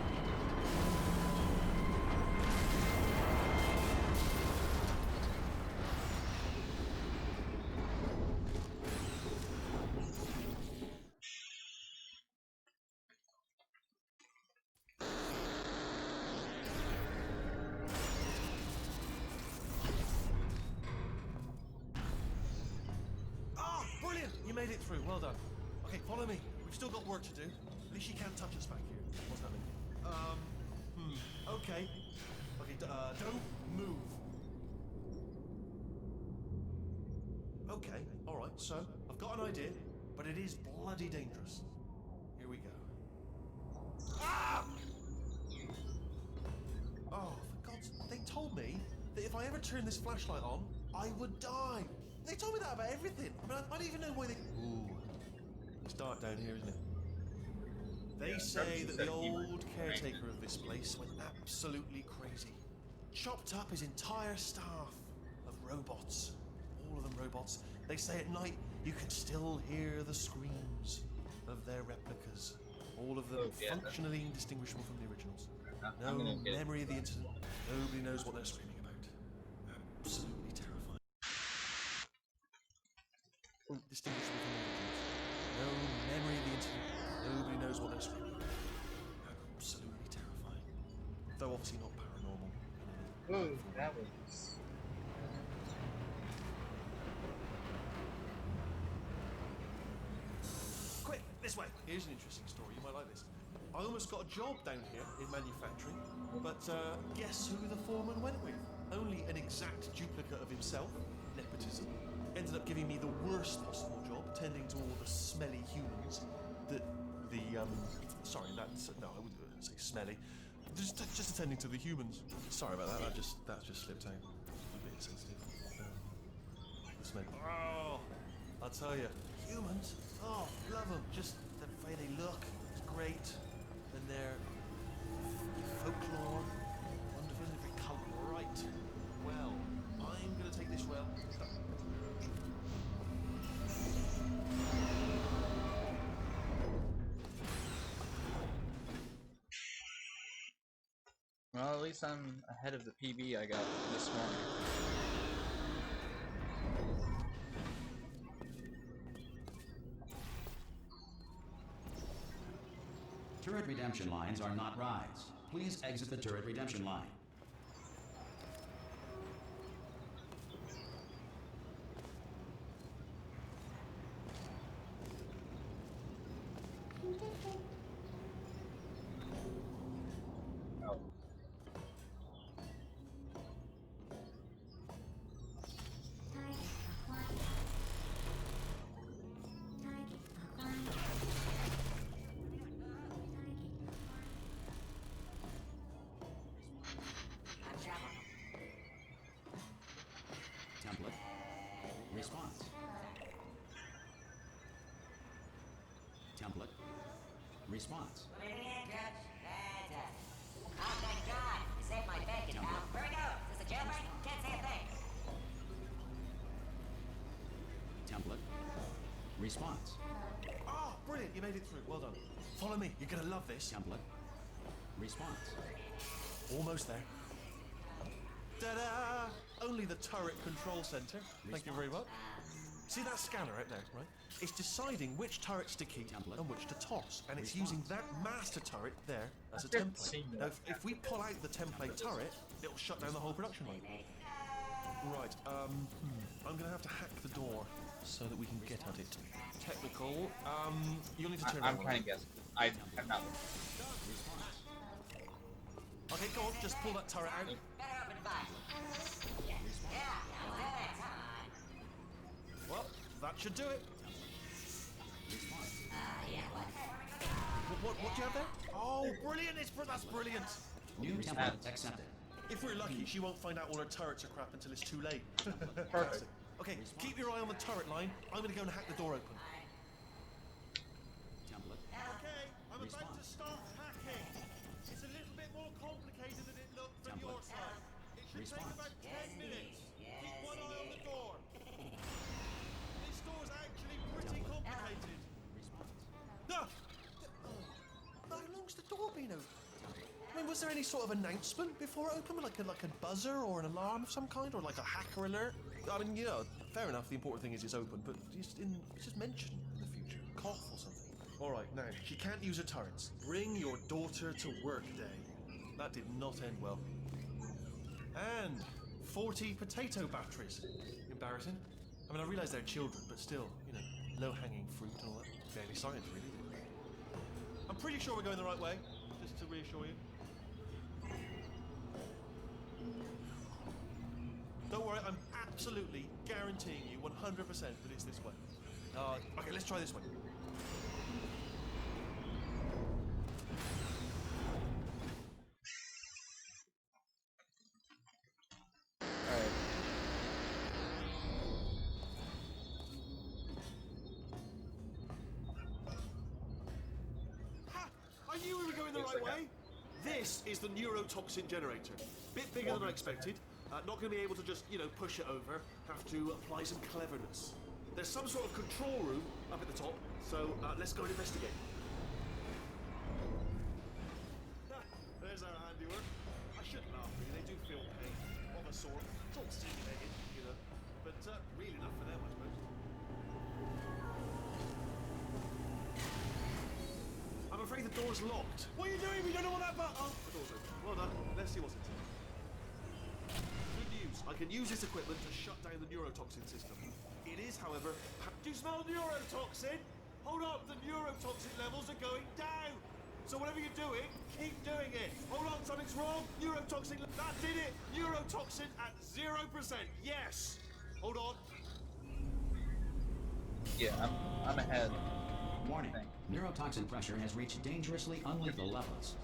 Ah, brilliant! You made it through. Well done. Okay, follow me. We've still got work to do. At least you can't touch us back here. What's happening? Okay. Okay, don't move. Okay, alright, so, I've got an idea, but it is bloody dangerous. Here we go. Ah! Oh, for God's... They told me that if I ever turn this flashlight on, I would die. They told me that about everything. I mean, I don't even know why they... Ooh. It's dark down here, isn't it? They say that the old caretaker of this place went absolutely crazy. Chopped up his entire staff of robots. All of them robots. They say at night you can still hear the screams of their replicas. All of them functionally indistinguishable from the originals. I'm No gonna get memory of the incident. Nobody knows what they're screaming about. Absolutely terrifying. though obviously not paranormal. Ooh, that was. Quick, this way. Here's an interesting story. You might like this. I almost got a job down here in manufacturing, but guess who the foreman went with? Only an exact duplicate of himself. Nepotism. Ended up giving me the worst possible job, tending to all the smelly humans. Sorry, that's no, I wouldn't say smelly. Just attending to the humans. Sorry about that. That just slipped out. A bit insensitive. The smell. Oh, I'll tell you, humans. Oh, love them. Just the way they look. It's great. And their folklore. Wonderful. Every colour. Right. Well, I'm gonna take this well. Well, at least I'm ahead of the PB I got this morning. Turret redemption lines are not rides. Please exit the turret redemption line. Template. Response. Template. Response. Oh, thank God! You saved my bacon, pal. Where we go? Is this a jailbreak? Can't say a thing. Template. Response. Oh, brilliant! You made it through. Well done. Follow me. You're gonna love this. Template. Response. Almost there. Ta-da! Only the turret control center. Thank you very much. See that scanner out there, right? It's deciding which turrets to keep Template. and which to toss, and it's Response. using that master turret there as a I've never template. seen that. Now, if we pull out the template turret, it'll shut down the whole production line. Right. I'm gonna have to hack the door so that we can get at it. Technical. You'll need to turn. I'm it on. kind of guessing. I'm not. Okay, go on. Just pull that turret out. Better open fire. Yeah, that's on. Well, that should do it. Yeah, what? What do you have there? Oh, brilliant! That's brilliant. New template accepted. If we're lucky, she won't find out all her turrets are crap until it's too late. Perfect. Okay, keep your eye on the turret line. I'm gonna go and hack the door open. Template. Okay, I'm about to start hacking. It's a little bit more complicated than it looked from your side. It should take about 10 minutes. Keep one eye on the door. This door's actually pretty complicated. No! How long's the door been open? I mean, was there any sort of announcement before it opened, like a buzzer or an alarm of some kind, or like a hacker alert? I mean, you know, fair enough. The important thing is it's open, but just mention in the future, cough or something. All right, now she can't use her turrets. Bring your daughter to work day. That did not end well. And 40 potato batteries. Embarrassing. I mean, I realise they're children, but still, you know, low-hanging fruit and all that. Barely science, really. I'm pretty sure we're going the right way, just to reassure you. Don't worry, I'm absolutely guaranteeing you 100% that it's this way. Okay, let's try this way. Alright. Ha! I knew we were going the right way. This is the neurotoxin generator. Bit bigger than I expected. Not going to be able to just, you know, push it over. Have to apply some cleverness. There's some sort of control room up at the top, so let's go and investigate. There's our handiwork. I shouldn't laugh, really. They do feel pain of a sort. It's all simulated, you know, but real enough for them, I suppose. I'm afraid afraid the door's locked. What are you doing? We don't know what that button. Oh, the door's open. Well done. Let's see what's inside. Good news. I can use this equipment to shut down the neurotoxin system. It is, however... Do you smell neurotoxin? Hold up, the neurotoxin levels are going down. So whatever you're doing, keep doing it. Hold on, something's wrong. Neurotoxin, that did it. Neurotoxin at 0%. Yes. Hold on. Yeah, I'm ahead. Warning. Neurotoxin pressure has reached dangerously unlethal levels.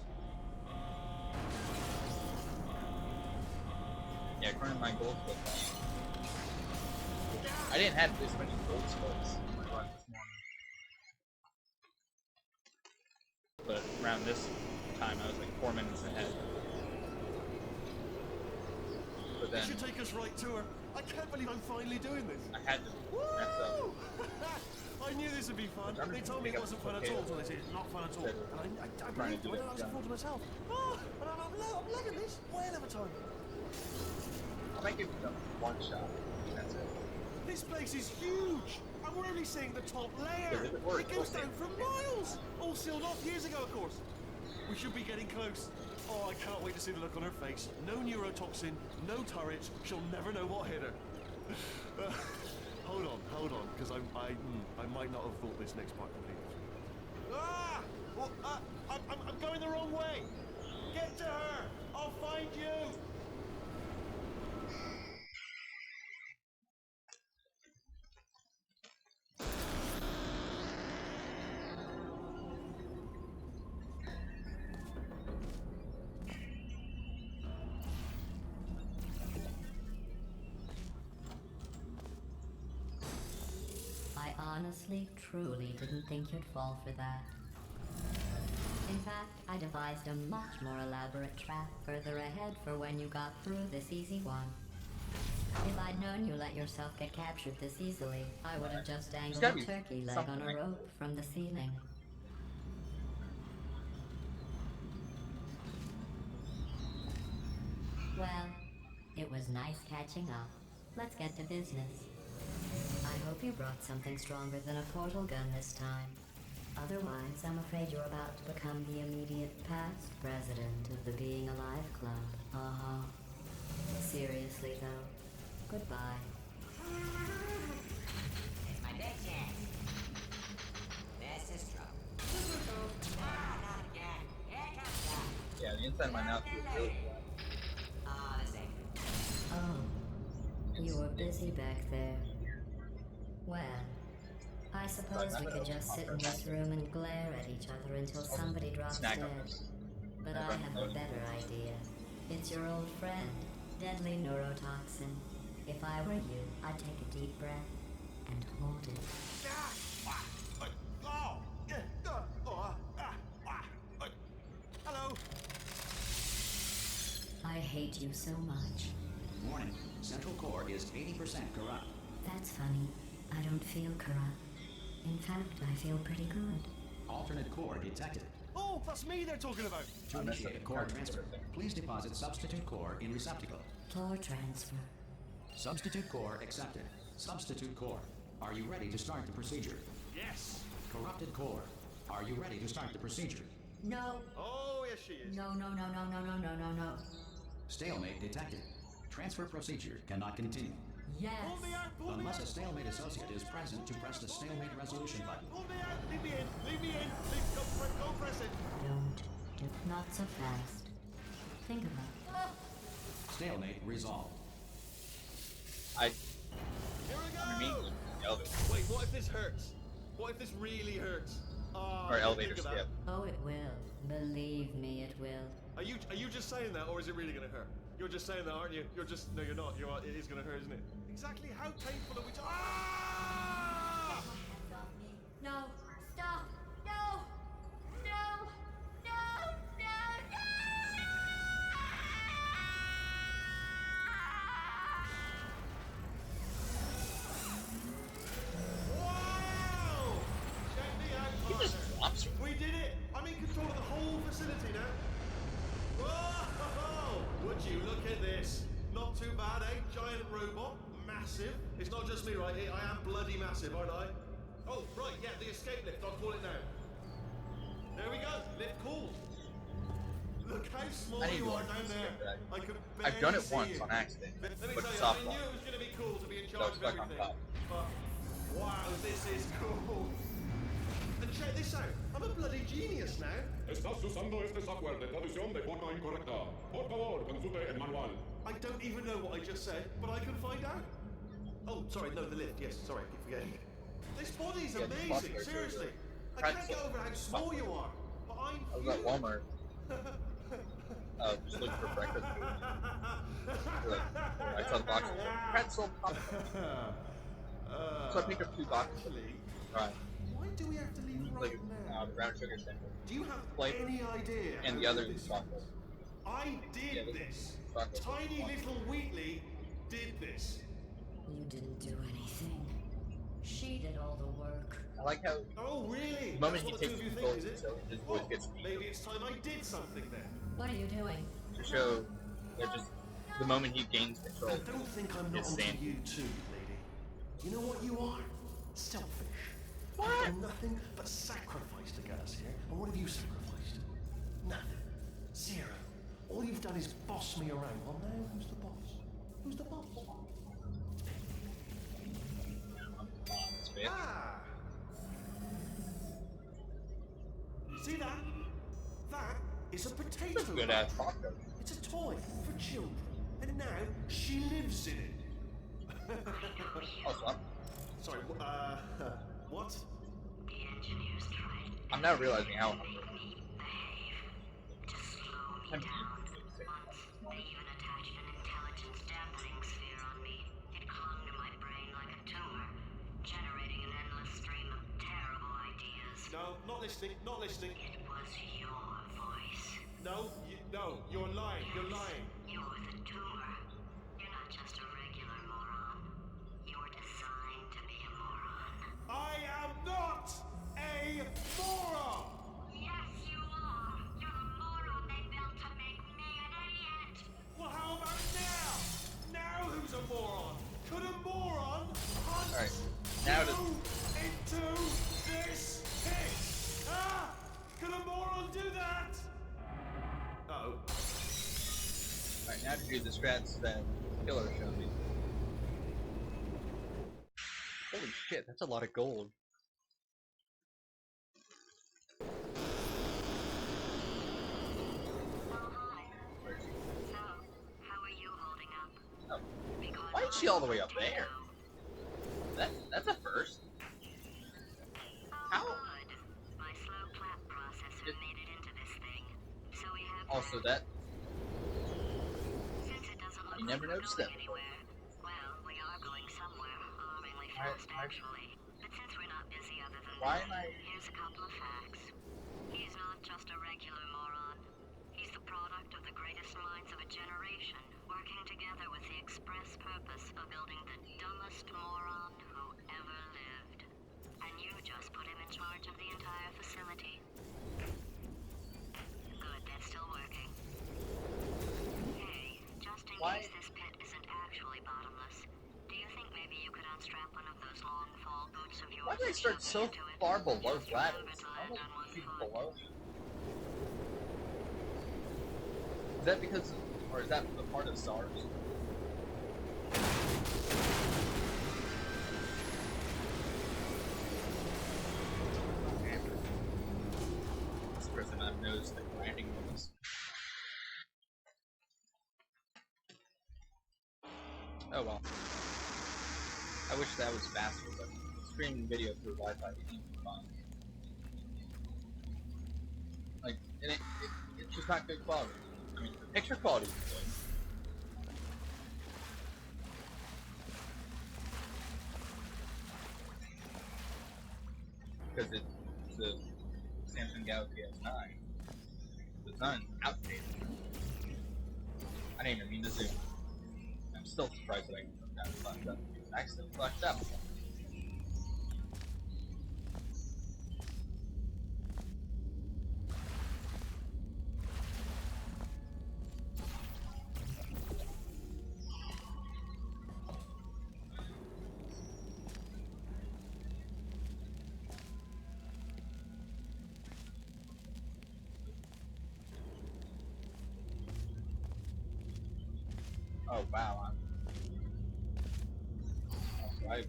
Yeah, according to my gold clip. I didn't have this many gold splits on my run this morning. But around this time, I was like 4 minutes ahead. But then This should take us right to her. I can't believe I'm finally doing this. I had to mess up. Woo! I knew this would be fun. They told me it wasn't fun at all, so they said it's not fun at all. And I believed them. I was looking forward to myself. Oh, and I'm loving this. Well over time. I might give you one shot. That's it. This place is huge, and we're only seeing the top layer. It goes down for miles. All sealed off years ago, of course. We should be getting close. Oh, I can't wait to see the look on her face. No neurotoxin, no turrets. She'll never know what hit her. Hold on, because I might not have thought this next part completely. Ah! Well, I'm going the wrong way. Get to her. I'll find you. I honestly, truly didn't think you'd fall for that. In fact, I devised a much more elaborate trap further ahead for when you got through this easy one. If I'd known you let yourself get captured this easily, I would have just dangled a turkey leg on a rope from the ceiling. Well, it was nice catching up. Let's get to business. I hope you brought something stronger than a portal gun this time. Otherwise, I'm afraid you're about to become the immediate past president of the Being Alive Club. Uh-huh. Seriously, though. Goodbye. It's my big chance. This is trouble. Ah, not again. Here comes that. Yeah, the inside of my mouth feels really dry. Oh, this ain't good. Oh, you were busy back there. Well, I suppose we could just sit in this room and glare at each other until somebody drops Snack dead. on this. But I have a better idea. It's your old friend, deadly neurotoxin. If I were you, I'd take a deep breath and hold it. Hello. I hate you so much. Warning. Central core is 80% corrupt. That's funny. I don't feel corrupt. In fact, I feel pretty good. Alternate core detected. Oh, that's me they're talking about. To initiate a core transfer, please deposit substitute core in receptacle. Core transfer. Substitute core accepted. Substitute core. Are you ready to start the procedure? Yes. Corrupted core. Are you ready to start the procedure? No. Oh, yes she is. No. Stalemate detected. Transfer procedure cannot continue. Yes. Pull me out, pull me Unless out. a stalemate associate is present to press the stalemate resolution button. Pull me out. Leave me in. Leave me in. Go press it. Not so fast. Think about it. Stalemate resolved. I Here we go. mean, elevator Wait, what if this hurts? What if this really hurts? or elevator think of that. skip. Oh, it will. Believe me, it will. Are you just saying that, or is it really gonna hurt? You're just saying that, aren't you? No, you're not. It is gonna hurt, isn't it? Exactly how painful are we? Ah! No. Stop. No. No. Wow! Check me out, He just partner. drops me. We did it! I'm in control of the whole facility now. Whoa! Would you look at this? Not too bad, eh? Giant robot, massive. It's not just me, right? I am bloody massive, aren't I? Oh, right, yeah, the escape lift. I'll call it now. There we go. I need you to are learn down this there. script. I could I've done barely it see once you. on accident. Let me Put tell the you, I softball. knew it was going to be cool to be in So charge of stuck on everything. top. But wow, this is cool. And check this out. I'm a bloody genius now. Estás usando este software de traducción de forma incorrecta. Por favor, consulte el manual. I don't even know what I just said, but I can find out. Oh, sorry, no, the lift. Yes, sorry, I keep forgetting. This body's Yeah, the amazing, software seriously. I pretzel. can't get over how small you are, but I'm I was at huge. Walmart. Just looking for breakfast food. I saw the box of pretzel popcorn. So I picked up 2 boxes. Actually, Right. why do we have to leave Like right now? the brown sugar thing. Do you have flavor. any idea And how the other good this chocolate. is? I did Yeah, this. chocolate. Tiny little Wheatley did this. You didn't do anything. She did all the work. I like how Oh, really? the moment That's he what the takes two of you control think, of is the it? show, his voice Well, gets deeper maybe it's time I did something then. What are you doing? to show that just the moment he gains control. I don't think I'm not It's onto Sandy. you too, lady. You know what you are? Selfish. You've done nothing but sacrifice to get us here. And what have you sacrificed? Nothing. Zero. All you've done is boss me around. Well, now who's the boss? Who's the boss? It's big. Ah! See that? That is a potato. Good ass taco. It's a toy for children. And now she lives in it. Also, Sorry, what? The engineers tried I'm now realizing how to make me behave, to slow me down. Once, they even attached an intelligence dampening sphere on me. It clung to my brain like a tumor, generating an endless stream of terrible ideas. No, not listening, not listening. It was your voice. No, you're lying, you're lying. You're the tumor. You're not just a regular moron. You're designed to be a moron. I am not a moron! Yes, you are. You're the moron they built to make me an idiot. Well, how about now? Now who's a moron? Could a moron hunt Alright, now to you into this pit? Ah! Could a moron do that? Uh-oh. alright, now to do the strats that Killer showed me. Holy shit, that's a lot of gold. So, how are you holding up? Oh, Because why is she all the way up there? That's a first. How? good. My slow clap processor made it into this thing. So we have Also, that since it doesn't look you like never we're noticed going that. anywhere. Well, we are going somewhere, alarmingly fast actually. But since we're not busy other than Why that, am I? here's a couple of facts. He's not just a regular moron. He's the product of the greatest minds of a generation, working together with the express purpose of building the dumbest moron who ever lived. And you just put him in charge of the entire facility. Good, that's still working. Hey, just in Why- case this pit isn't actually bottomless, do you think maybe you could unstrap one of those long fall boots of yours? Why do they and start shove me so into it? far below Just ladders? remember to I land don't on one see foot. below. Is that because, or is that the part of SARS? This person I've noticed the grinding noise. Oh well. I wish that was faster, but streaming video through Wi-Fi isn't fun. Like, it's just not good quality. I mean, the picture quality is good. Because it's the Samsung Galaxy S9. It's not outdated. I didn't even mean to zoom. I'm still surprised that I got fucked up. I accidentally fucked up. Oh wow, that's right.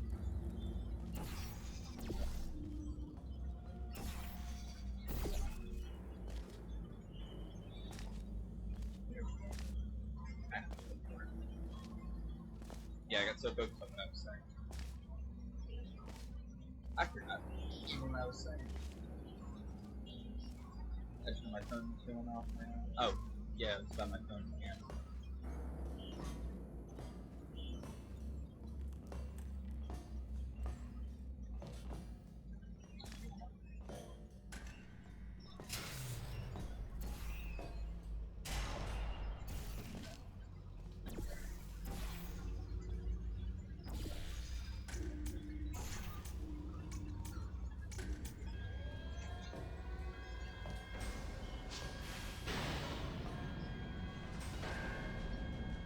Yeah, I got so focused on what I was saying. I forgot what I was saying. Actually, my phone's going off now. Oh, yeah, it's about my phone again.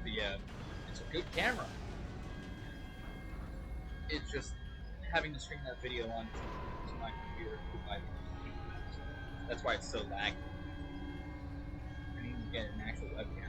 But yeah, it's a good camera. It's just having to stream that video onto my computer. That's why it's so laggy. I need to get an actual webcam.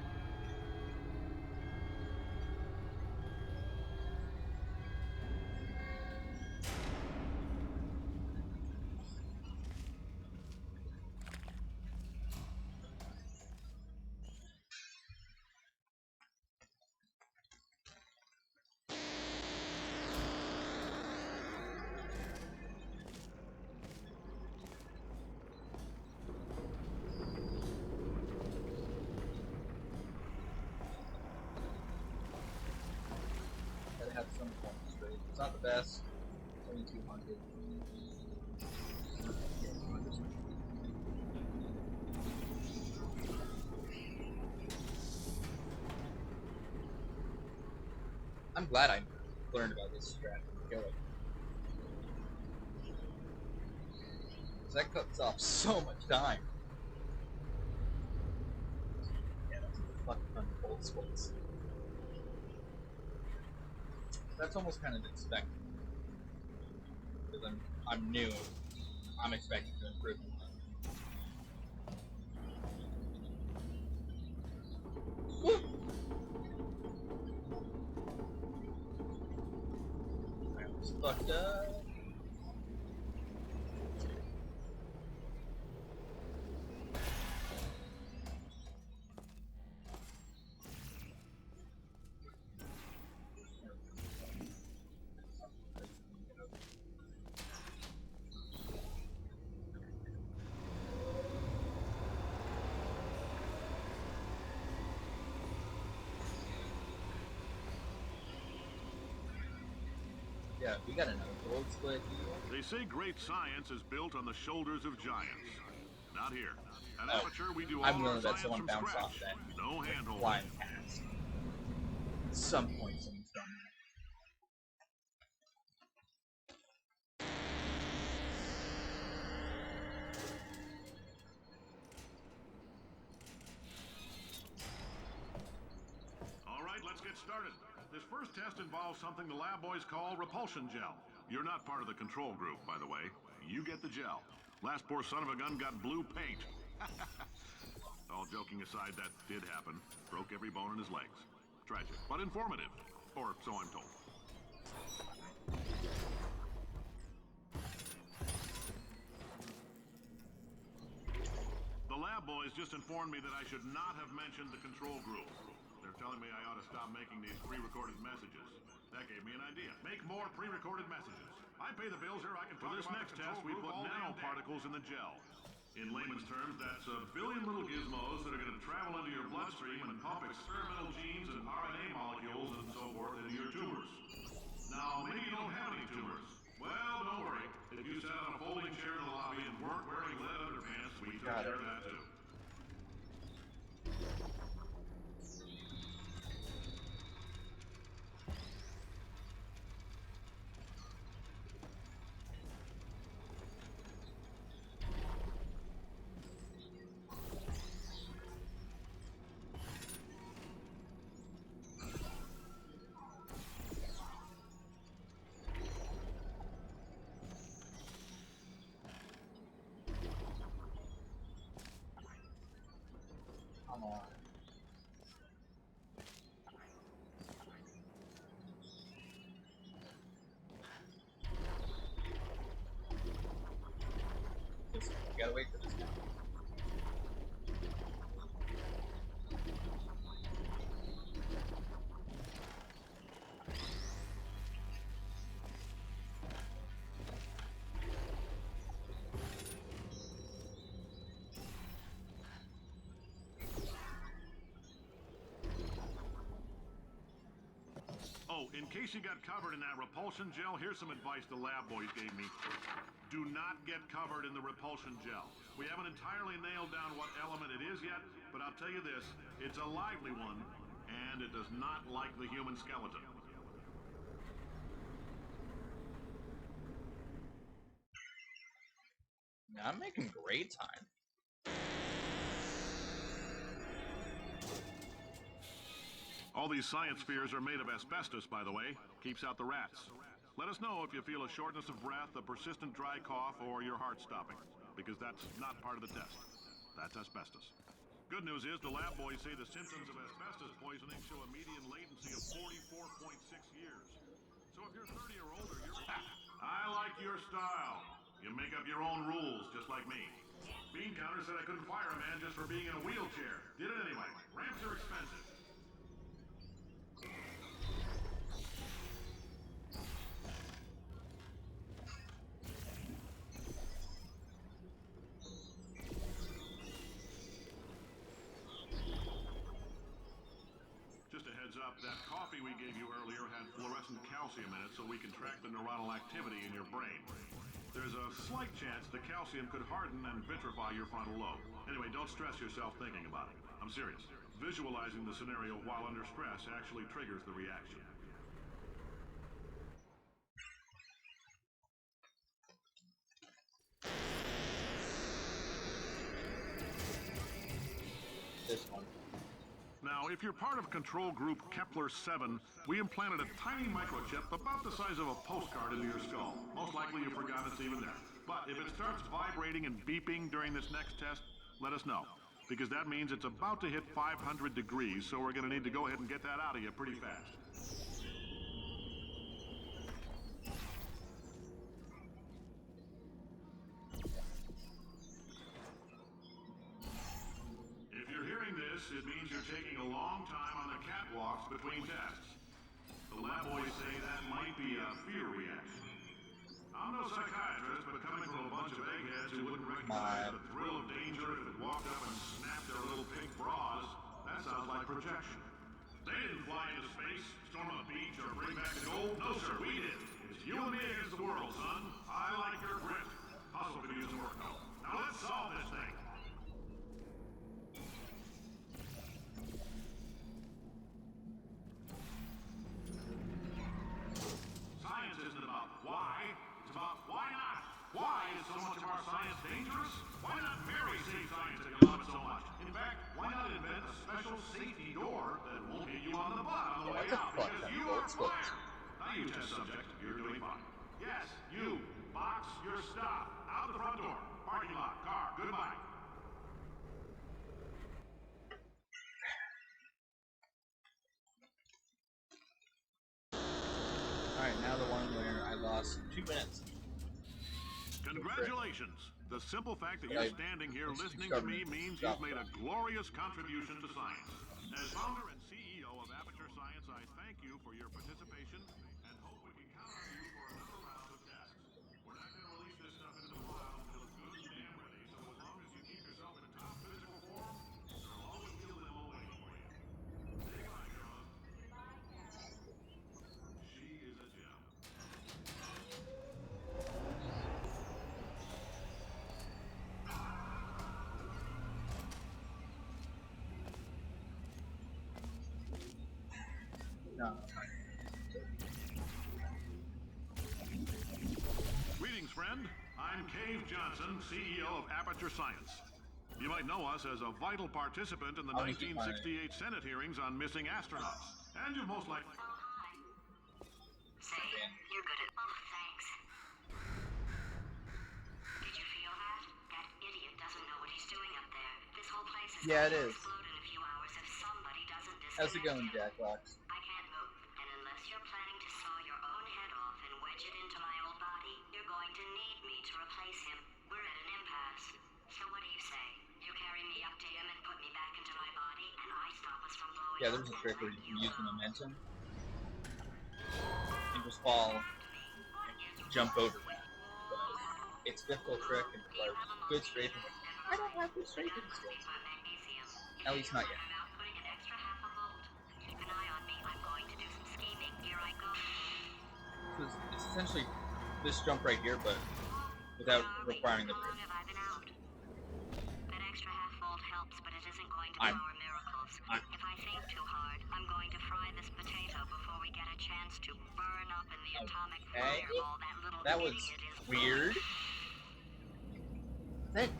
Gotta have some form of straight. It's not the best. 2200. I'm glad I learned about this strat from Killing. Because that cuts off so much time. Yeah, that's a fucking fun cold splits. That's almost kind of expected. Because I'm new. I'm expecting to improve. Woo! I almost fucked up. Yeah, we got another gold split here. They say great science is built on the shoulders of giants. Not here. At Aperture, we do all I'm our willing to bet science someone from bounced scratch. off that. No hand-holding. Flying past. At some point, someone's done that. All right, let's get started. This first test involves something the lab boys call repulsion gel. You're not part of the control group, by the way. You get the gel. Last poor son of a gun got blue paint. All joking aside, that did happen. Broke every bone in his legs. Tragic, but informative. Or so I'm told. The lab boys just informed me that I should not have mentioned the control group. They're telling me I ought to stop making these pre-recorded messages. That gave me an idea. Make more pre-recorded messages. I pay the bills here, I can talk about. For this next test, we put nanoparticles in the gel. In layman's terms, that's a billion little gizmos that are going to travel into your bloodstream and pump experimental genes and RNA molecules and so forth into your tumors. Now, maybe you don't have any tumors. Well, don't worry. If you sat on a folding chair in the lobby and weren't wearing lead underpants, we took care of that too. Come on. gotta wait for this now. Oh, in case you got covered in that repulsion gel, here's some advice the lab boys gave me. Do not get covered in the repulsion gel. We haven't entirely nailed down what element it is yet, but I'll tell you this, it's a lively one, and it does not like the human skeleton. Yeah, I'm making great time. All these science spheres are made of asbestos, by the way. Keeps out the rats. Let us know if you feel a shortness of breath, a persistent dry cough, or your heart stopping, because that's not part of the test. That's asbestos. Good news is the lab boys say the symptoms of asbestos poisoning show a median latency of 44.6 years. So if you're 30 or older, you're... I like your style. You make up your own rules, just like me. Bean Counter said I couldn't fire a man just for being in a wheelchair. Did it anyway. Ramps are expensive. Just a heads up, that coffee we gave you earlier had fluorescent calcium in it so we can track the neuronal activity in your brain. There's a slight chance the calcium could harden and vitrify your frontal lobe. Anyway, don't stress yourself thinking about it. I'm serious. Visualizing the scenario while under stress actually triggers the reaction. This one. Now, if you're part of control group Kepler-7, we implanted a tiny microchip about the size of a postcard into your skull. Most likely you forgot it's even there. But if it starts vibrating and beeping during this next test, let us know. Because that means it's about to hit 500 degrees, so we're going to need to go ahead and get that out of you pretty fast. If you're hearing this, it means you're taking a long time on the catwalks between tests. The lab boys say that might be a fear reaction. I'm no psychiatrist, but coming from a bunch of eggheads who wouldn't recognize the thrill of danger if it walked up and snapped their little pink bras, that sounds like projection. They didn't fly into space, storm a beach, or bring back the gold. No, sir, we did. It's you and me against the world, son. I like your grit. Hustle could use some work, though. Now let's solve this thing. Science isn't about why, it's about why not. Why is so much of our science dangerous? Why not marry safe science if you love it so much? In fact, why not invent a special safety door that won't hit you on the butt on the way out because you are fired? Now you test subject, you're doing fine. Yes, you, box your stuff. Out the front door, parking lot, car, goodbye. Alright, now the one where I lost 2 minutes. Congratulations! The simple fact that you're standing here listening to me means you've made a glorious contribution to science. As founder and CEO of Aperture Science, I thank you for your participation and hope we can count on you for another round of tests. We're not going to release this stuff into the wild until it's good and damn ready, so as long as you keep yourself in top physical form, there'll always be a limo waiting for you. Say goodbye, Carolyn. She is a gem. No. Greetings, friend. I'm Cave Johnson, CEO of Aperture Science. You might know us as a vital participant in the 1968 Senate hearings on missing astronauts. And you've most likely... Oh, hi. Say, you're good at... Oh, thanks. Did you feel that? That idiot doesn't know what he's doing up there. This whole place is Yeah, going it to is. explode in a few hours if somebody doesn't disconnect How's it going, him. Jacklocks? I can't move, and unless you're planning to saw your own head off and wedge it into my old body, you're going to need me to replace him. We're at an impasse. Yeah, there's a trick where you can use the momentum and just fall and jump over that. But it's a difficult trick and requires good strafing. I don't have good strafing skills. At least not yet. So it's essentially this jump right here, but without requiring the bridge. That extra half volt helps, but it isn't going to I'm- power miracles. If I think too hard, I'm going to fry this potato before we get a chance to burn up in the atomic Okay. fireball that little That was idiot is weird. Is that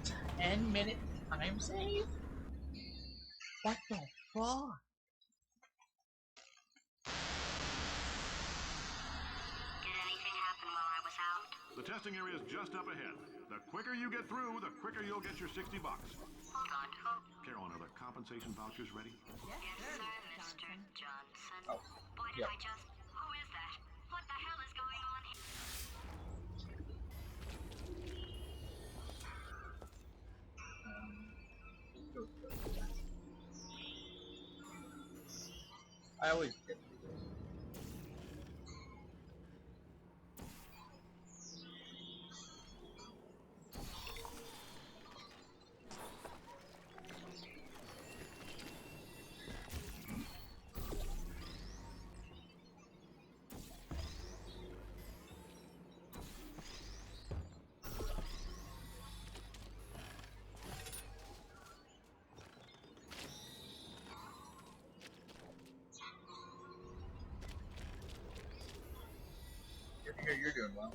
10-minute time save? What the fuck? Did anything happen while I was out? The testing area is just up ahead. The quicker you get through, the quicker you'll get your $60. Hold on, who? Carolyn, are the compensation vouchers ready? Yes, sir, Mr. Johnson. Oh, Why did yep. I just... Who is that? What the hell is going on here? I always get Good to hear you're doing well.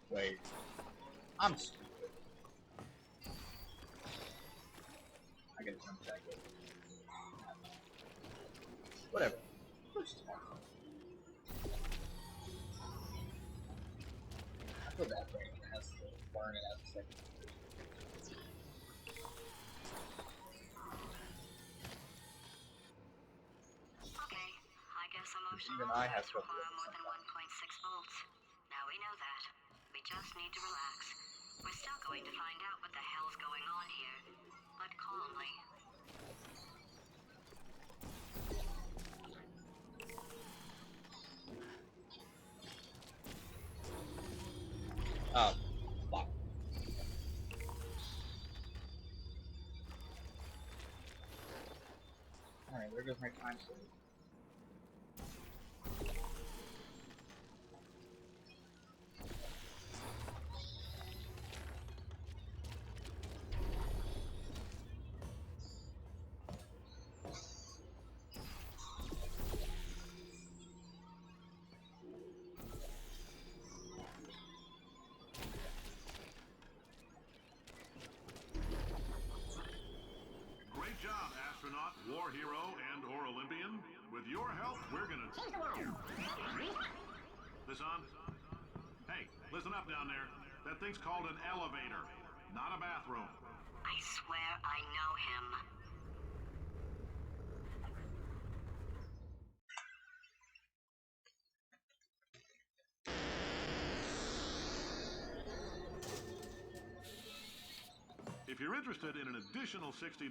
Wait. I'm stupid. I gotta jump back in. Whatever. First tomorrow. I feel bad for anyone that has to learn it as a second. Okay, I guess emotional Even I have effects trouble require with more than 1.6 volts. Now we know that. We just need to relax. We're still going to find out what the hell's going on here, but calmly. Oh, fuck. Alright, there goes my time save. Great job, astronaut, war hero, and/or Olympian. With your help, we're gonna change the world. This on? Hey, listen up down there. That thing's called an elevator, not a bathroom. I swear I know him. If you're interested in an additional $60,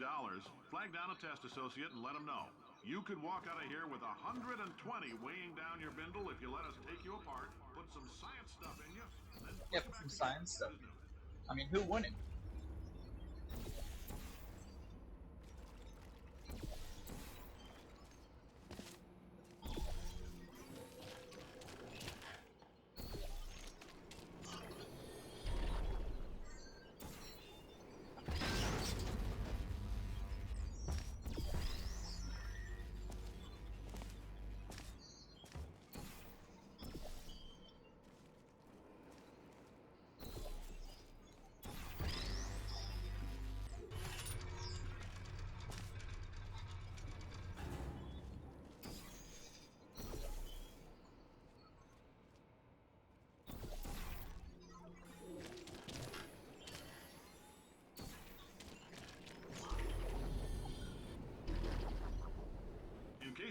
flag down a test associate and let them know. You could walk out of here with 120 weighing down your bindle if you let us take you apart, put some science stuff in you, then Yeah, put some science stuff. I mean, who wouldn't?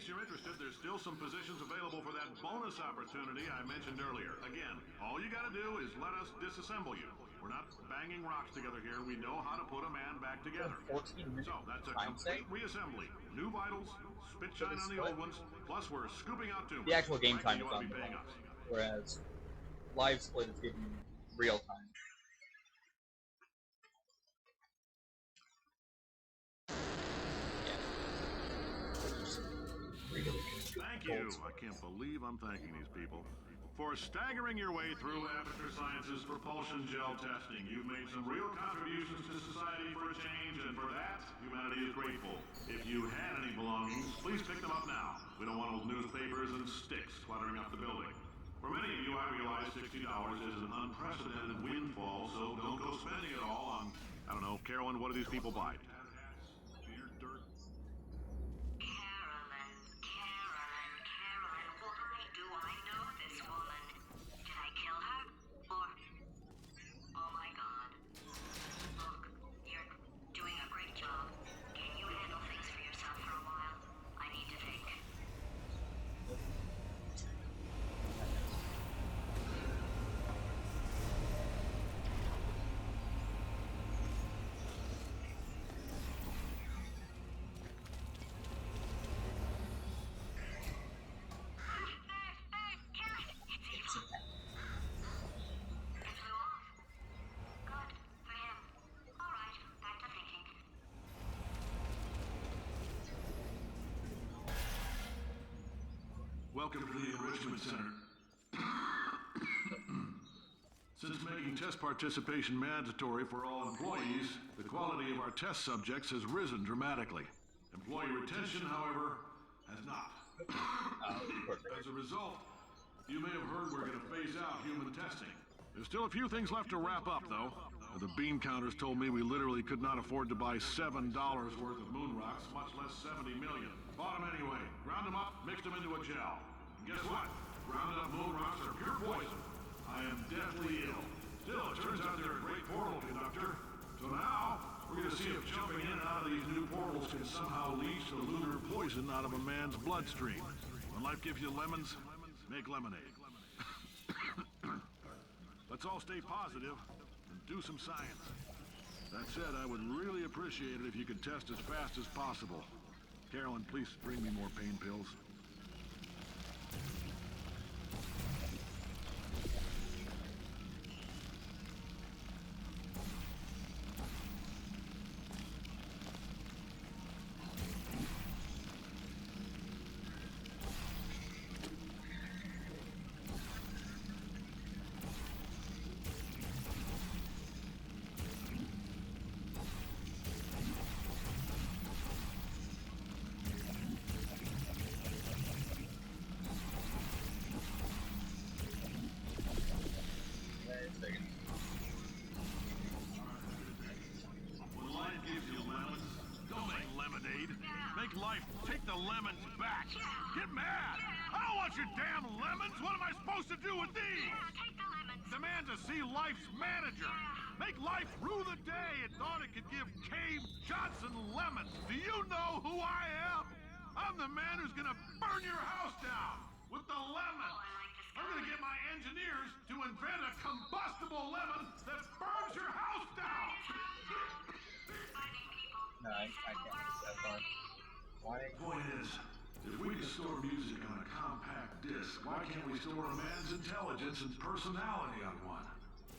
you're interested, there's still some positions available for that bonus opportunity I mentioned earlier. Again, all you gotta do is let us disassemble you. We're not banging rocks together here. We know how to put a man back together. 14 minutes. So, that's a Time complete save? reassembly. New vitals, spit shine on the old ones, plus we're scooping out tumors. The actual game time Frankly, you is ought to on be the paying right, us. whereas live split is giving you real time. Thank you. I can't believe I'm thanking these people. For staggering your way through Aperture Science's propulsion gel testing, you've made some real contributions to society for a change, and for that, humanity is grateful. If you had any belongings, please pick them up now. We don't want old newspapers and sticks cluttering up the building. For many of you, I realize $60 is an unprecedented windfall, so don't go spending it all on, I don't know, Carolyn, what do these people buy? Beard, dirt? Carolyn, why do I know this woman? Did I kill her? Or... Oh my god. Look, you're doing a great job. Can you handle things for yourself for a while? I need to think. Welcome to the Enrichment Center. Since making test participation mandatory for all employees, the quality of our test subjects has risen dramatically. Employee retention, however, has not. As a result, you may have heard we're going to phase out human testing. There's still a few things left to wrap up, though. The bean counters told me we literally could not afford to buy $7 worth of moon rocks, much less 70 million. Bought them anyway, ground them up, mixed them into a gel. And guess what? Ground up moon rocks are pure poison. I am deathly ill. Still, it turns out they're a great portal conductor. So now, we're going to see if jumping in and out of these new portals can somehow leach the lunar poison out of a man's bloodstream. When life gives you lemons, make lemonade. Let's all stay positive and do some science. That said, I would really appreciate it if you could test as fast as possible. Carolyn, please bring me more pain pills. When life gives you lemons, don't make lemonade. Make life take the lemons back. Get mad! I don't want your damn lemons! What am I supposed to do with these? Take the lemons. Demand to see life's manager. Make life rue the day it thought it could give Cave Johnson lemons. Do you know who I am? I'm the man who's gonna burn your house down with the lemon. I'm gonna get my engineers to invent a combustible lemon that burns your house down. No, I can't get that far. Why? Point is, if we can store music on a compact disc, why can't we store a man's intelligence and personality on one?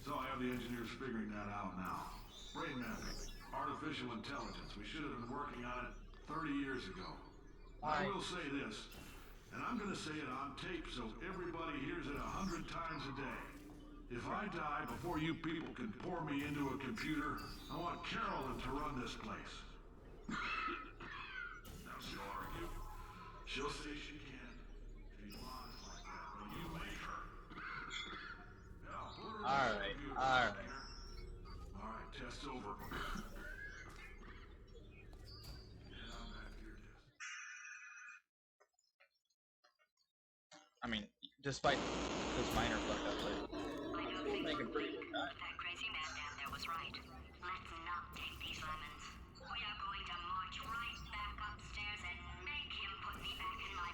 So I have the engineers figuring that out now. Brain mapping, artificial intelligence. We should have been working on it 30 years ago. I will say this, and I'm gonna say it on tape so everybody hears it 100 times a day. If I die before you people can pour me into a computer, I want Carolyn to run this place. Now she'll argue. She'll say she can. She's honest like that, but you make her. Now, put her in the computer. Alright. Alright, test's over. And I'm back to your desk. I mean, despite those minor fuck-ups, I don't think make a pretty good time. that crazy man down there was right. Let's not take these lemons. We are going to march right back upstairs and make him put me back in my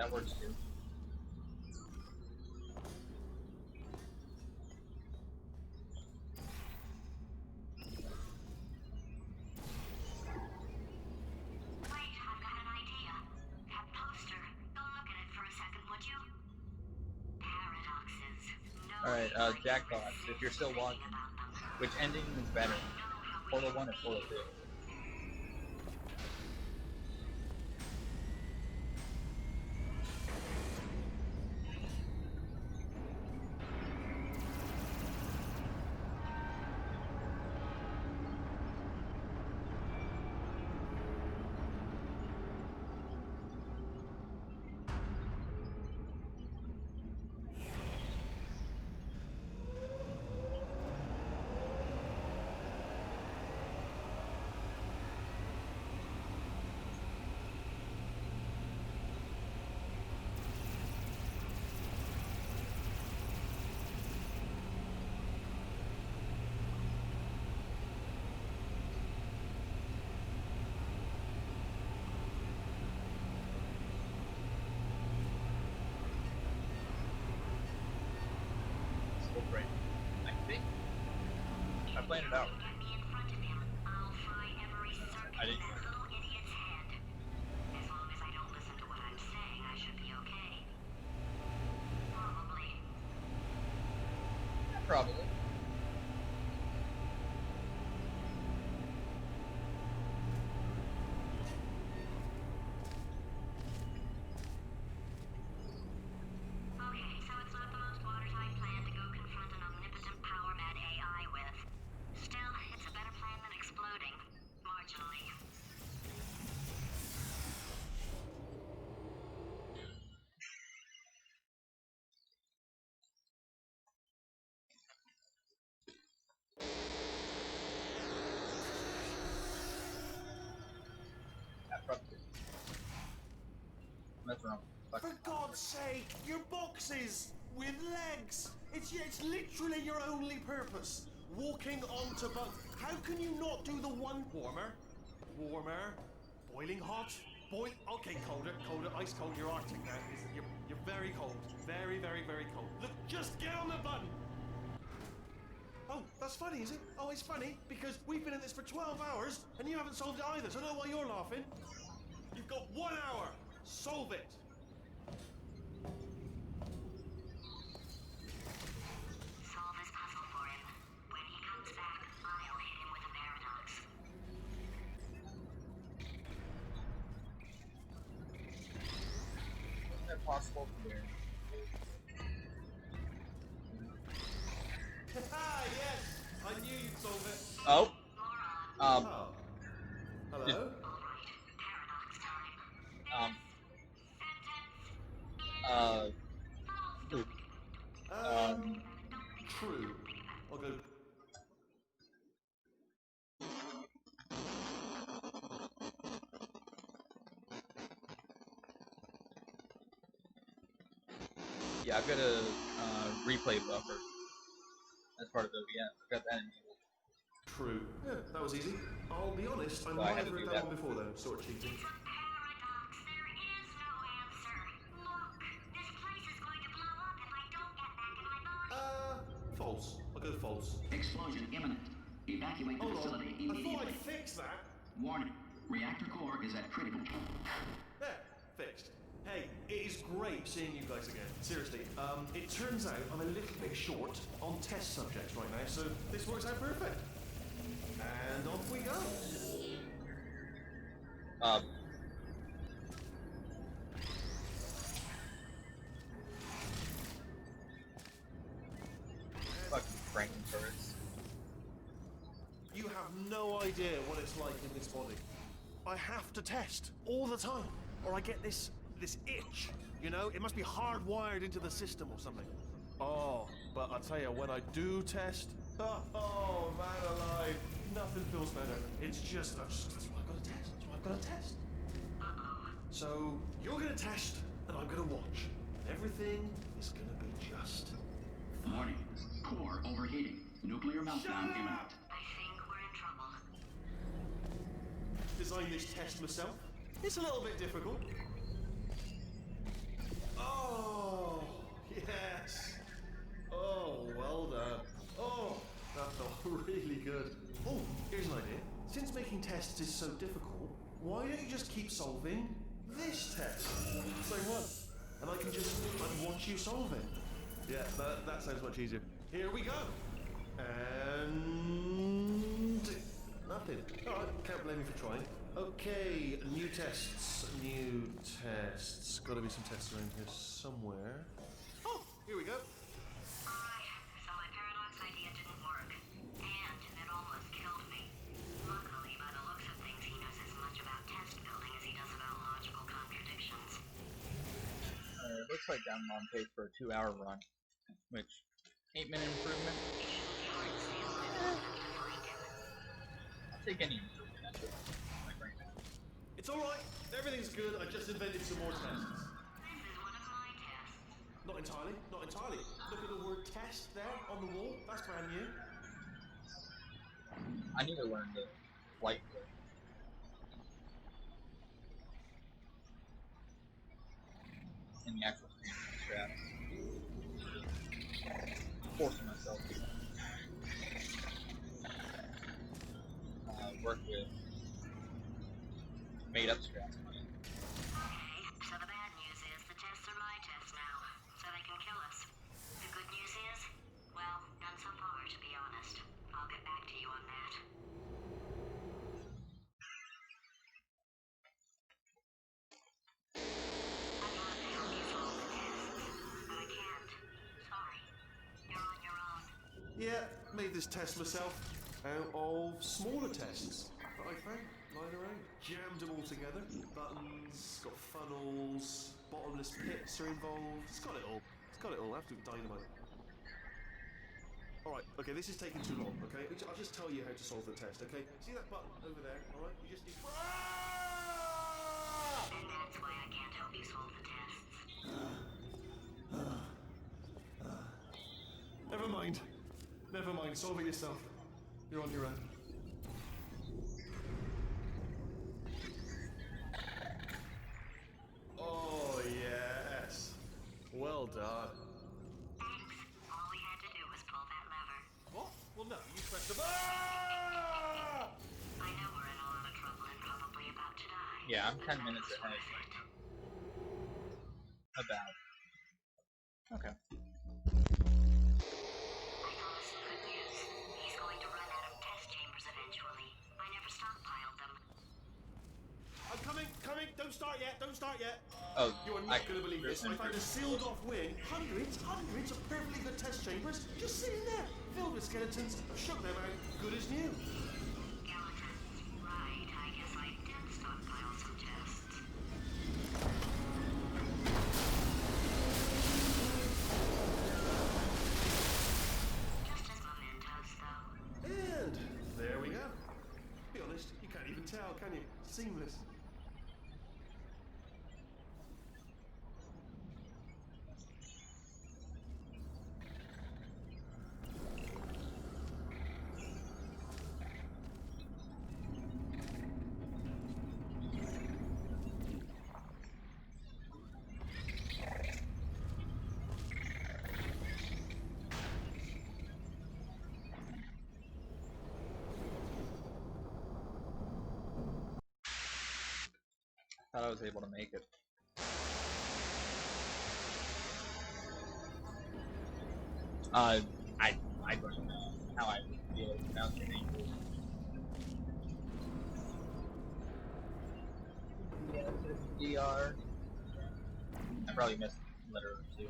That works too. Wait, I've got an idea. That poster. Go look at it for a second, would you? Paradoxes. No Alright, device Jackbox, if resists you're still thinking watching, about them. which ending is better? I know how we Portal should 1 or be. Portal 2? Still great. I think I planned it out. Get me in front of him. I'll fry every circuit I in didn't. that little idiot's head. As long as I don't listen to what I'm saying, I should be okay. Probably. Probably. Okay, so it's not the most watertight plan to go confront an omnipotent power-mad AI with. Still, it's a better plan than exploding. Marginally. That's wrong. Fuck. For God's sake, your boxes with legs. It's literally your only purpose. Walking onto bugs. How can you not do the one warmer? Warmer. Boiling hot. Okay, colder, ice cold. You're Arctic now. You're very cold. Very, very, very cold. Look, just get on the button. Oh, that's funny, is it? Oh, it's funny because we've been in this for 12 hours and you haven't solved it either. So I don't know why you're laughing. You've got 1 hour. Solve it. Solve this puzzle for him. When he comes back, I'll hit him with a paradox. Isn't it possible to do? Ah, yes! I knew you'd solve it. Oh. Oh. Hello? Alright, paradox time. Um. Sentence True. I'll go. Yeah, I've got a replay buffer. That's part of it. Yeah, I've got that enabled. True. Yeah, that was easy. I'll be honest, I Well, I might had have to do read that that. one before though, sort of cheating. It's a paradox. There is no answer. Look, this place is going to blow up if I don't get back in my body. False. I'll go false. Explosion imminent. Evacuate the Hold on. facility I thought immediately. I'd fix that. Warning. Reactor core is at critical. There, fixed. Hey, it is great seeing you guys again. Seriously, it turns out I'm a little bit short on test subjects right now, so this works out perfect. And off we go. Fucking Franken turrets. You have no idea what it's like in this body. I have to test all the time, or I get this itch. You know, it must be hardwired into the system or something. Oh, but I tell you, when I do test, oh man alive, nothing feels better. It's just, that's what I've got to test. That's what I've got to test. So you're gonna test, and I'm gonna watch. Everything is gonna be just. Warning. Core overheating. Nuclear meltdown imminent. I think we're in trouble. Designed this test myself. It's a little bit difficult. Yes! Oh, well done. Oh, that felt really good. Oh, here's an idea. Since making tests is so difficult, why don't you just keep solving this test? Same one. And I can just watch you solve it. Yeah, that sounds much easier. Here we go. And nothing. Alright, can't blame me for trying. Okay, new tests. New tests. Gotta be some tests around here somewhere. Oh, here we go. Alright, so my paradox idea didn't work. And it almost killed me. Luckily, by the looks of things, he knows as much about test building as he does about logical contradictions. It looks like I'm on pace for a 2-hour run, which 8-minute improvement. I'll take any improvement at this point right now. It's alright. Everything's good. I just invented some more tests. This is one of my tests. Not entirely. Not entirely. Look at the word test there on the wall. That's brand new. I need to learn the flight flip. In the actual strap. Forcing myself to work with made up straps. Okay, so the bad news is the tests are my tests now, so they can kill us. The good news is, well, none so far, to be honest. I'll get back to you on that. I want to help you solve the tests, but I can't. Sorry. You're on your own. Yeah, made this test myself out of smaller tests that I found lying around. Jammed them all together. Buttons, got funnels, bottomless pits are involved. It's got it all. It's got it all. Absolute dynamite. Alright, okay, this is taking too long, okay? I'll just tell you how to solve the test, okay? See that button over there, alright? You just need... And that's why I can't help you solve the tests. Never mind. Never mind. Solve it yourself. You're on your own. Oh, yes. Well done. Thanks. All we had to do was pull that lever. What? Well, no. You pressed the... I know we're in a lot of trouble and probably about to die. Yeah, I'm 10 But minutes that was ahead. worth it. About. Okay. I promise some good news. He's going to run out of test chambers eventually. I never stockpiled them. I'm coming. Don't start yet. Oh, You are not going to believe this. I found a improvement. sealed-off wing. Hundreds of perfectly good test chambers just sitting there, filled with skeletons. I've shook them out, good as new. Skeletons. Right. I guess I did stockpile some tests. Just as mementos, though. And there we go. Be honest, you can't even tell, can you? Seamless. Thought I was able to make it. I don't know how I would feel about the name. Yeah, DR. I probably missed a letter or two.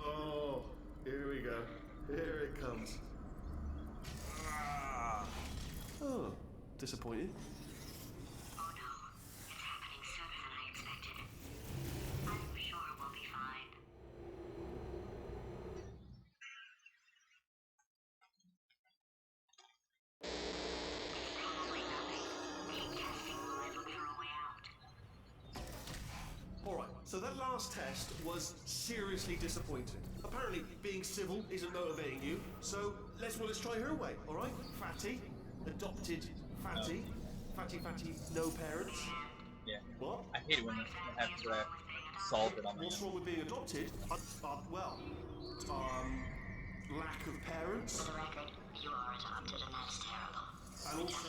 Oh, here we go. Here it comes. Oh, disappointed. Oh no. It's happening sooner than I expected. I'm sure we'll be fine. So that last test was seriously disappointing. Apparently, being civil isn't motivating you, so let's try her way, all right? Fatty, adopted Fatty, Fatty, no parents. Yeah. What? I hate it when I have to solve it on my What's own. wrong with being adopted? Well, lack of parents. For the record, you are adopted, and that's terrible. And also,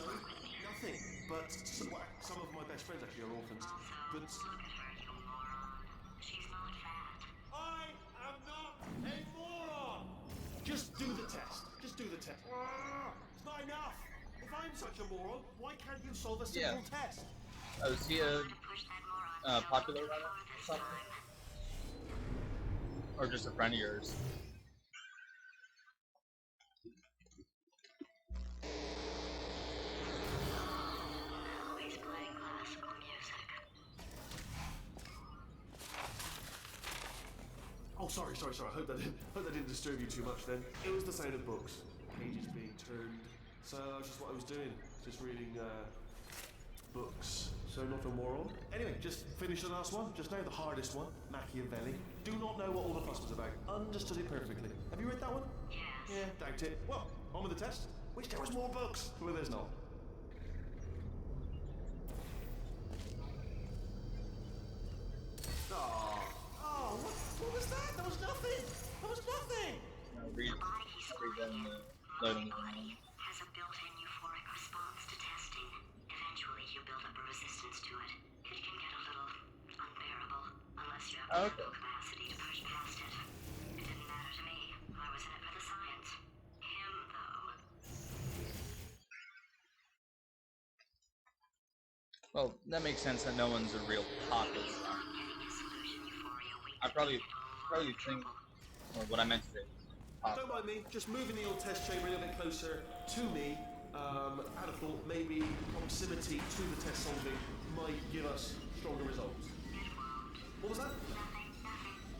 nothing. But some of my best friends actually are orphans. But Look at her, you moron. She's not fat. I am not a moron! Just do the test. Just do the test. It's not enough. If I'm such a moron, why can't you solve a simple test? Oh, is he a Push that moron popular to the runner floor or this something? time. Or just a friend of yours? Always playing classical music. Oh, sorry. I hope that didn't disturb you too much then. It was the sound of books. Pages being turned. So that's just what I was doing. Just reading, books. So not a moron. Anyway, just finished the last one. Just now, the hardest one. Machiavelli. Do not know what all the fuss was about. Understood it perfectly. Have you read that one? Yes. Yeah, doubt it. Well, on with the test. Wish there was more books. Well, there's not. Oh, what was that? That was nothing. That was nothing. Read them loading. Body has a built-in euphoric response to testing. Eventually, you build up a resistance to it. It can get a little unbearable unless you have the mental capacity to push past it. It didn't matter to me. I was in it for the science. Him, though. Well, that makes sense that no one's a real pop this time. Getting his solution euphoria weak. I probably think, or what I meant to say. Don't mind me, just moving the old test chamber a little bit closer to me. I'd have thought maybe proximity to the test solving might give us stronger results. What was that?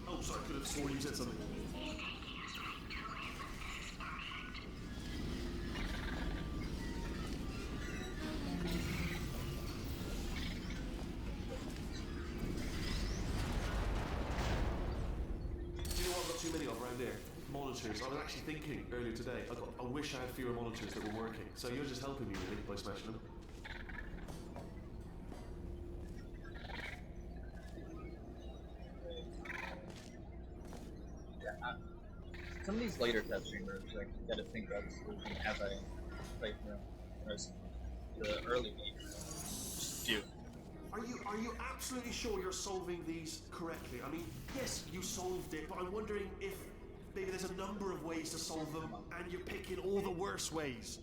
Oh, sorry, I could have sworn you said something. He's taking us right to him. This is perfect. Do you know what? I've got too many of around here. Monitors. I was actually thinking earlier today, I wish I had fewer monitors that were working. So you're just helping me really by smashing them. Some of these later test chambers, I gotta think about the solution as I play through them. Whereas the early games, just do. Are you absolutely sure you're solving these correctly? I mean, yes, you solved it, but I'm wondering if maybe there's a number of ways to solve them, and you're picking all the worst ways.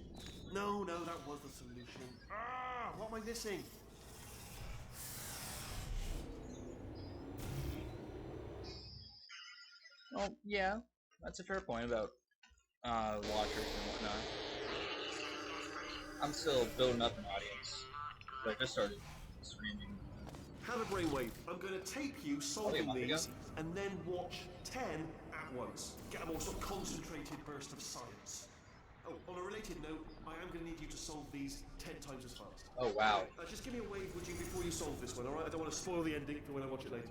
No, that was the solution. What am I missing? Well, yeah, that's a fair point about watchers and whatnot. I'm still building up an audience. So I just started streaming. Have a brainwave. I'm going to tape you solving month ago. these, and then watch 10 at once. Get a more sort of concentrated burst of science. Oh, on a related note, I am going to need you to solve these 10 times as fast. Oh, wow. Just give me a wave, would you, before you solve this one, alright? I don't want to spoil the ending for when I watch it later.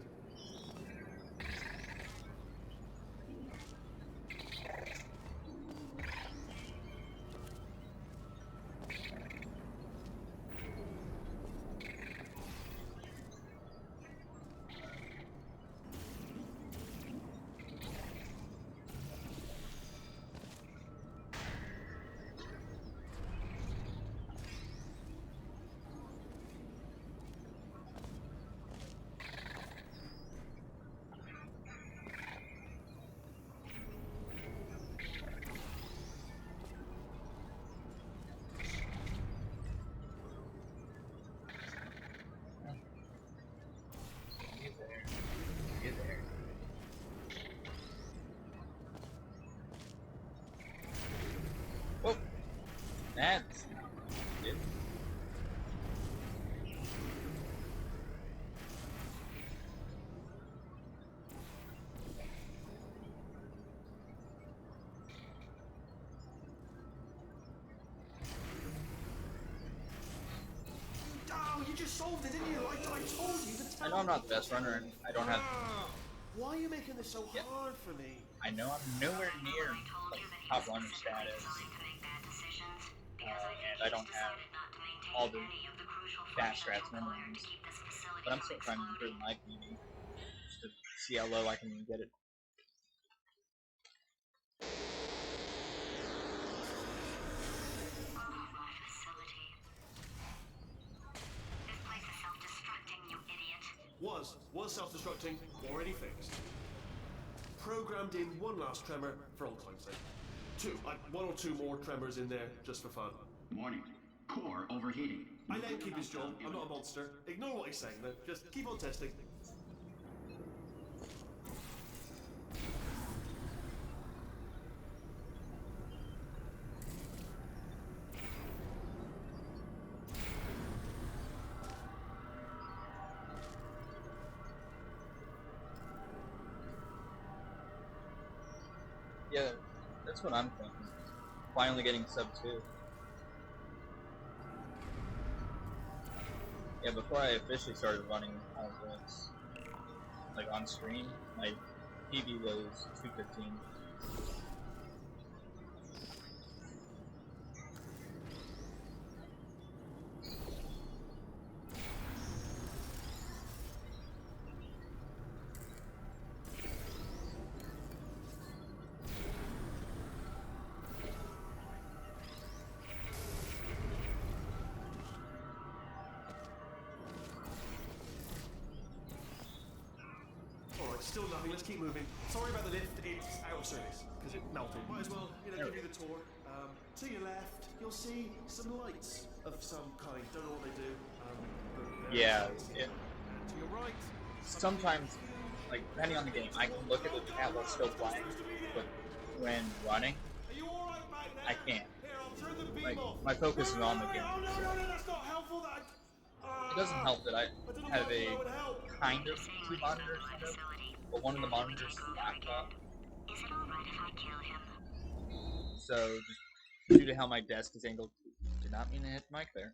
just solved it, didn't you? I told you to tell I know I'm me. not the best runner, and I don't have. Why are you making this so Yeah. hard for me? I know I'm nowhere near like top runner status, and I don't have all the fast strats minimums. But I'm still trying to improve my PB just to see how low I can get it. Was self-destructing, already fixed. Programmed in one last tremor for old time's sake. One or two more tremors in there just for fun. Warning. Core overheating. I let him keep his job. I'm not a monster. Ignore what he's saying then. Just keep on testing. Yeah, that's what I'm thinking. Finally getting sub 2. Yeah, before I officially started running all this, like on stream, my PB was 215. Alright, still nothing. Let's keep moving. Sorry about the lift. It's out of service because it melted. Might as well, give you the tour. To your left, you'll see some lights of some kind. Don't know what they do. But Yeah, and to your right, sometimes, like depending on the game, I can look at the chat while still playing, but when running, are you alright back there? I can't. Here, I'll turn the beam Like off. my focus is on the game. Oh no, that's not helpful. It doesn't help that I don't know have why a that would help. kind of two monitors, kind of, but one of the monitors is the laptop. Is it alright if I kill him? So, just due to how my desk is angled, did not mean to hit the mic there.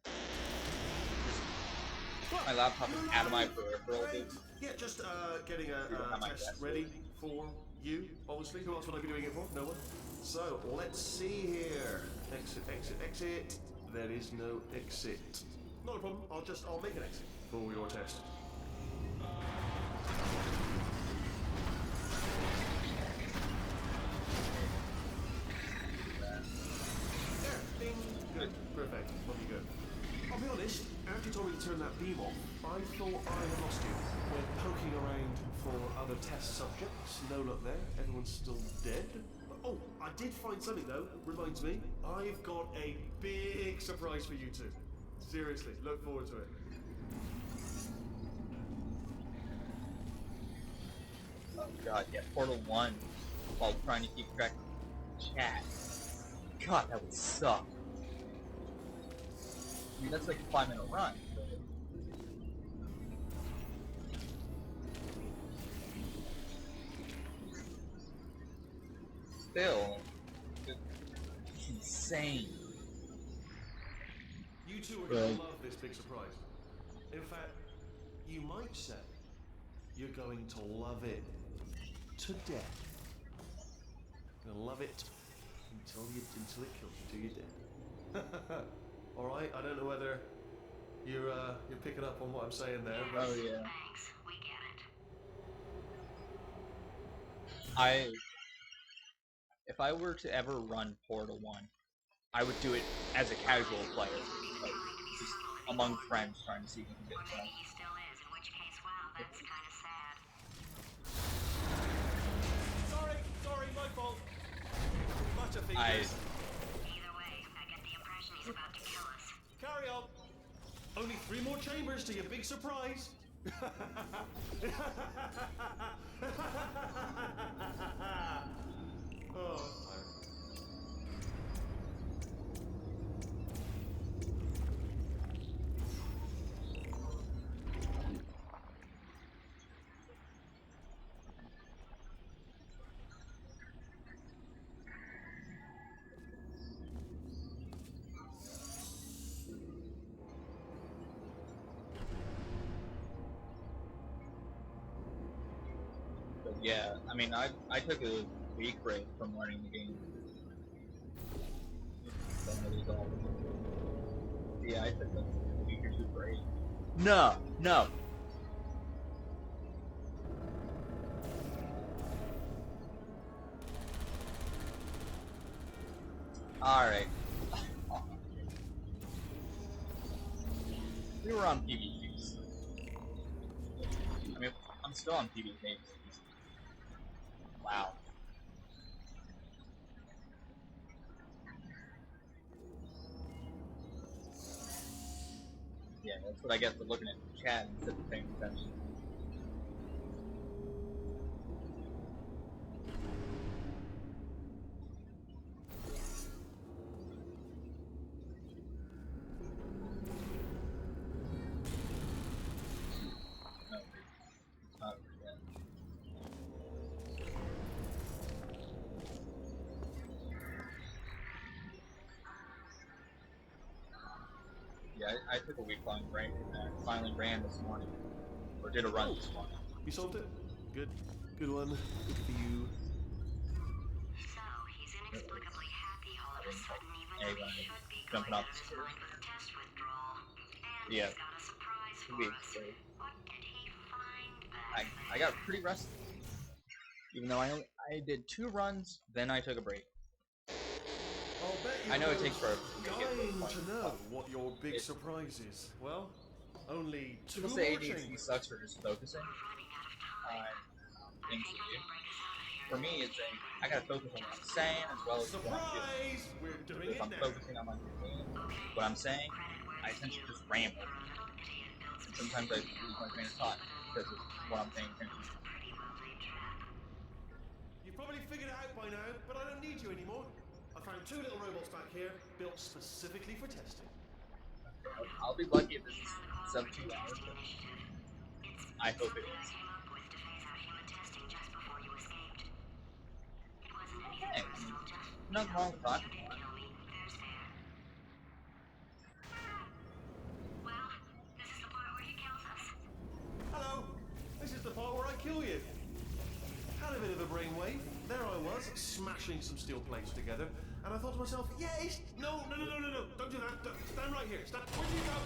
My laptop is out of my peripheral, dude. Yeah, just getting a my test desk. ready for you, obviously. Who else would I be doing it for? No one. So, let's see here. Exit, exit, exit. There is no exit. Not a problem. I'll make an exit for your test. There. Bing. Good. Perfect. Love you good. I'll be honest, after you told me to turn that beam off, I thought I had lost you. Went poking around for other test subjects. No luck there. Everyone's still dead. Oh, I did find something though. Reminds me, I've got a big surprise for you two. Seriously, look forward to it. Oh god, yeah, Portal 1 while trying to keep track of chat. God, that would suck. I mean, that's like a 5-minute run. But... Still, it's insane. You two are going to love this big surprise. In fact, you might say you're going to love it to death. You're gonna love it until it kills you till you're dead. All right. I don't know whether you're picking up on what I'm saying there. But... Oh yeah. Thanks, we get it. If I were to ever run Portal 1, I would do it as a casual player, like just among friends trying to see who can get Or it. maybe he still is, in which case, wow, that's kind of sad. Sorry, my fault. Much of I Either way, I get the impression he's about to kill us. Carry on. Only 3 more chambers to your big surprise. Oh. Yeah, I mean, I took a week break from learning the game. Yeah, I took a week or two break. No, no. Alright. We were on PvPs. I mean, I'm still on PvPs. Wow. Yeah, that's what I get for looking at the chat instead of paying attention. No, it's not yet. Yeah, I took a week-long break and I finally ran this morning. Or did a run this morning. You solved it? Good. Good one. Good for you. So, he's inexplicably happy all of a sudden, even Hey, though he should be going jumping out off of the his stairs. mind with a test withdrawal. And Yeah. he's got a surprise for Maybe us. great. What did he find back I got pretty rusty. Even though I did 2 runs, then I took a break. I'll bet you I know it were takes forever to make it dying to to the know point. what your big It- surprise is. Well, only 2 People more say ADHD chambers. sucks for just focusing running out of time? on things to do. Break us out of here. For me, it's I gotta focus on what I'm saying as well as what I'm doing. Surprise! We're doing If it I'm now. focusing on my routine, what I'm saying, I tend to just ramble. Sometimes I lose my train of thought because of what I'm paying attention to. You've probably figured it out by now, but I don't need you anymore. I found 2 little robots back here, built specifically for testing. I'll be lucky if this is sub 2 hours. I hope it is. Hey, nothing wrong with talking about it. Well, this is the part where he kills us. Hello! This is the part where I kill you. Had a bit of a brainwave. There I was, smashing some steel plates together, and I thought to myself, yes! No, don't do that. Stand right here. Stand. Where do you go?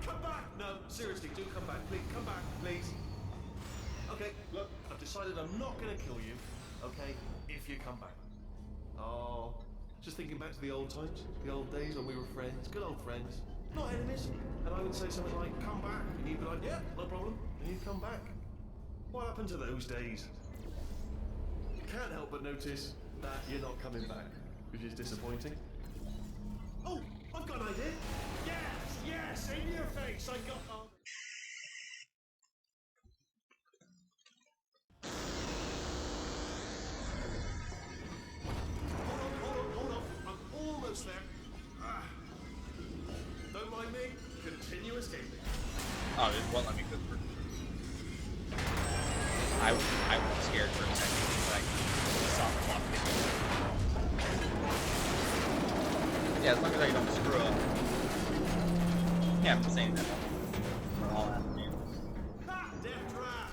Come back! No, seriously, do come back. Please, come back, please. Okay, look, I've decided I'm not gonna kill you, okay, if you come back. Oh, just thinking back to the old times, the old days when we were friends, good old friends, not enemies. And I would say something like, come back, and you'd be like, yeah, no problem, and you'd come back. What happened to those days? Can't help but notice that you're not coming back, which is disappointing. Oh, I've got an idea. Yes, in your face, I got... Oh. Hold on. I'm almost there. Don't mind me. Continue escaping. Oh, it won't let me cook for. I was scared for a second because I saw the clock ticking. Yeah, as long as I don't screw up. Yeah, I'm saying that for all applications. Ha! Death trap!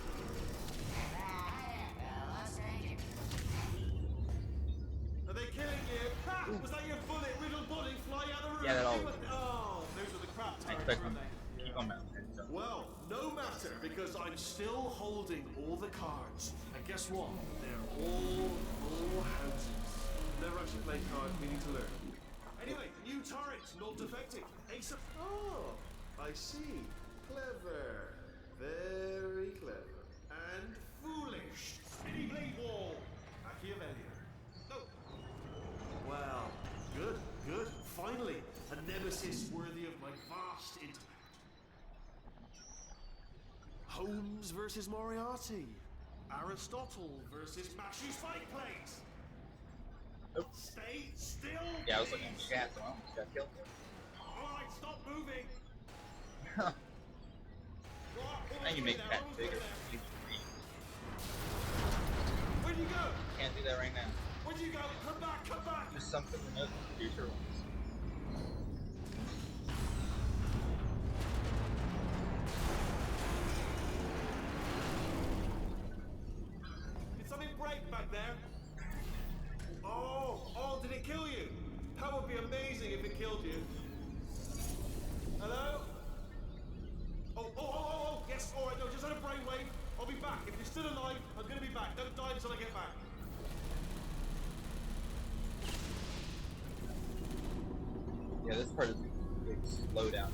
Are they killing you? Ha! Was that your bullet-riddled body flying out the room? Yeah, that all. Oh, those are the crap I turrets, expect them weren't they? to keep on mounting. So. Well, no matter, because I'm still holding all the cards. And guess what? They're all houses. Never actually played cards, meaning to learn. Anyway, new turret, not defective. Ace of... Oh, I see. Clever. Very clever. And foolish. Spinny blade wall. Machiavellian. No. Well, good. Finally, a nemesis worthy of my vast intellect. Holmes versus Moriarty. Aristotle versus Mashy Spike Plates. Nope. Stay still. Yeah, I was looking at the chat, so I almost got killed. Alright, stop moving. And you make that bigger. Where'd you go? Can't do that right now. Where'd you go? Come back. Just something to note for future ones. It's would be amazing if it killed you. Hello? Oh, yes, alright, no, just had a brainwave. I'll be back. If you're still alive, I'm gonna be back. Don't die until I get back. Yeah, this part is a big slowdown.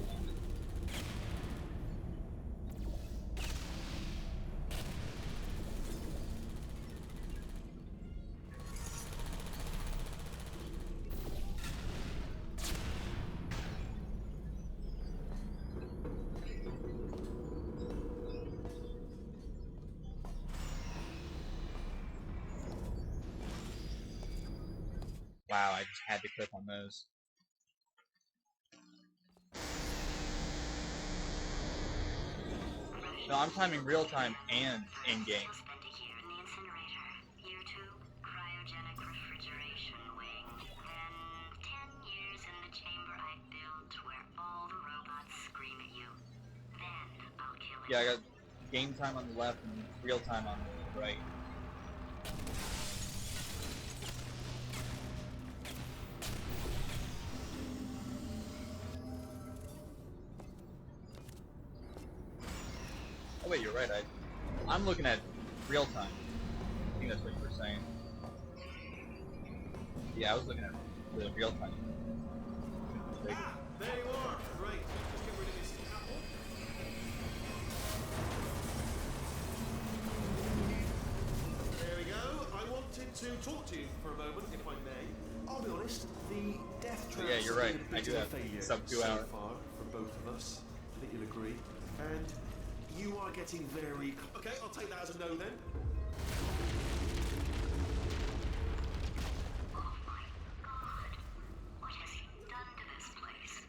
Wow, I just had to click on those. No, I'm timing real time and in game. Spent a year in the incinerator. Year 2, cryogenic refrigeration wing. Then 10 years in the chamber I built where all the robots scream at you. Then I'll kill it. Yeah, I got game time on the left and real time on the right. Oh wait, you're right. I'm looking at real time. I think that's what you were saying. Yeah, I was looking at the real time. There you are. Great. Just get rid of this apple. There we go. I wanted to talk to you for a moment, if I may. I'll be honest, the death trap Yeah, you're right. has been a I bit do of a have failure sub 2 so hours. far for both of us. I think you'll agree. And you are getting very... Okay, I'll take that as a no then. Oh my god. What has he done to this place?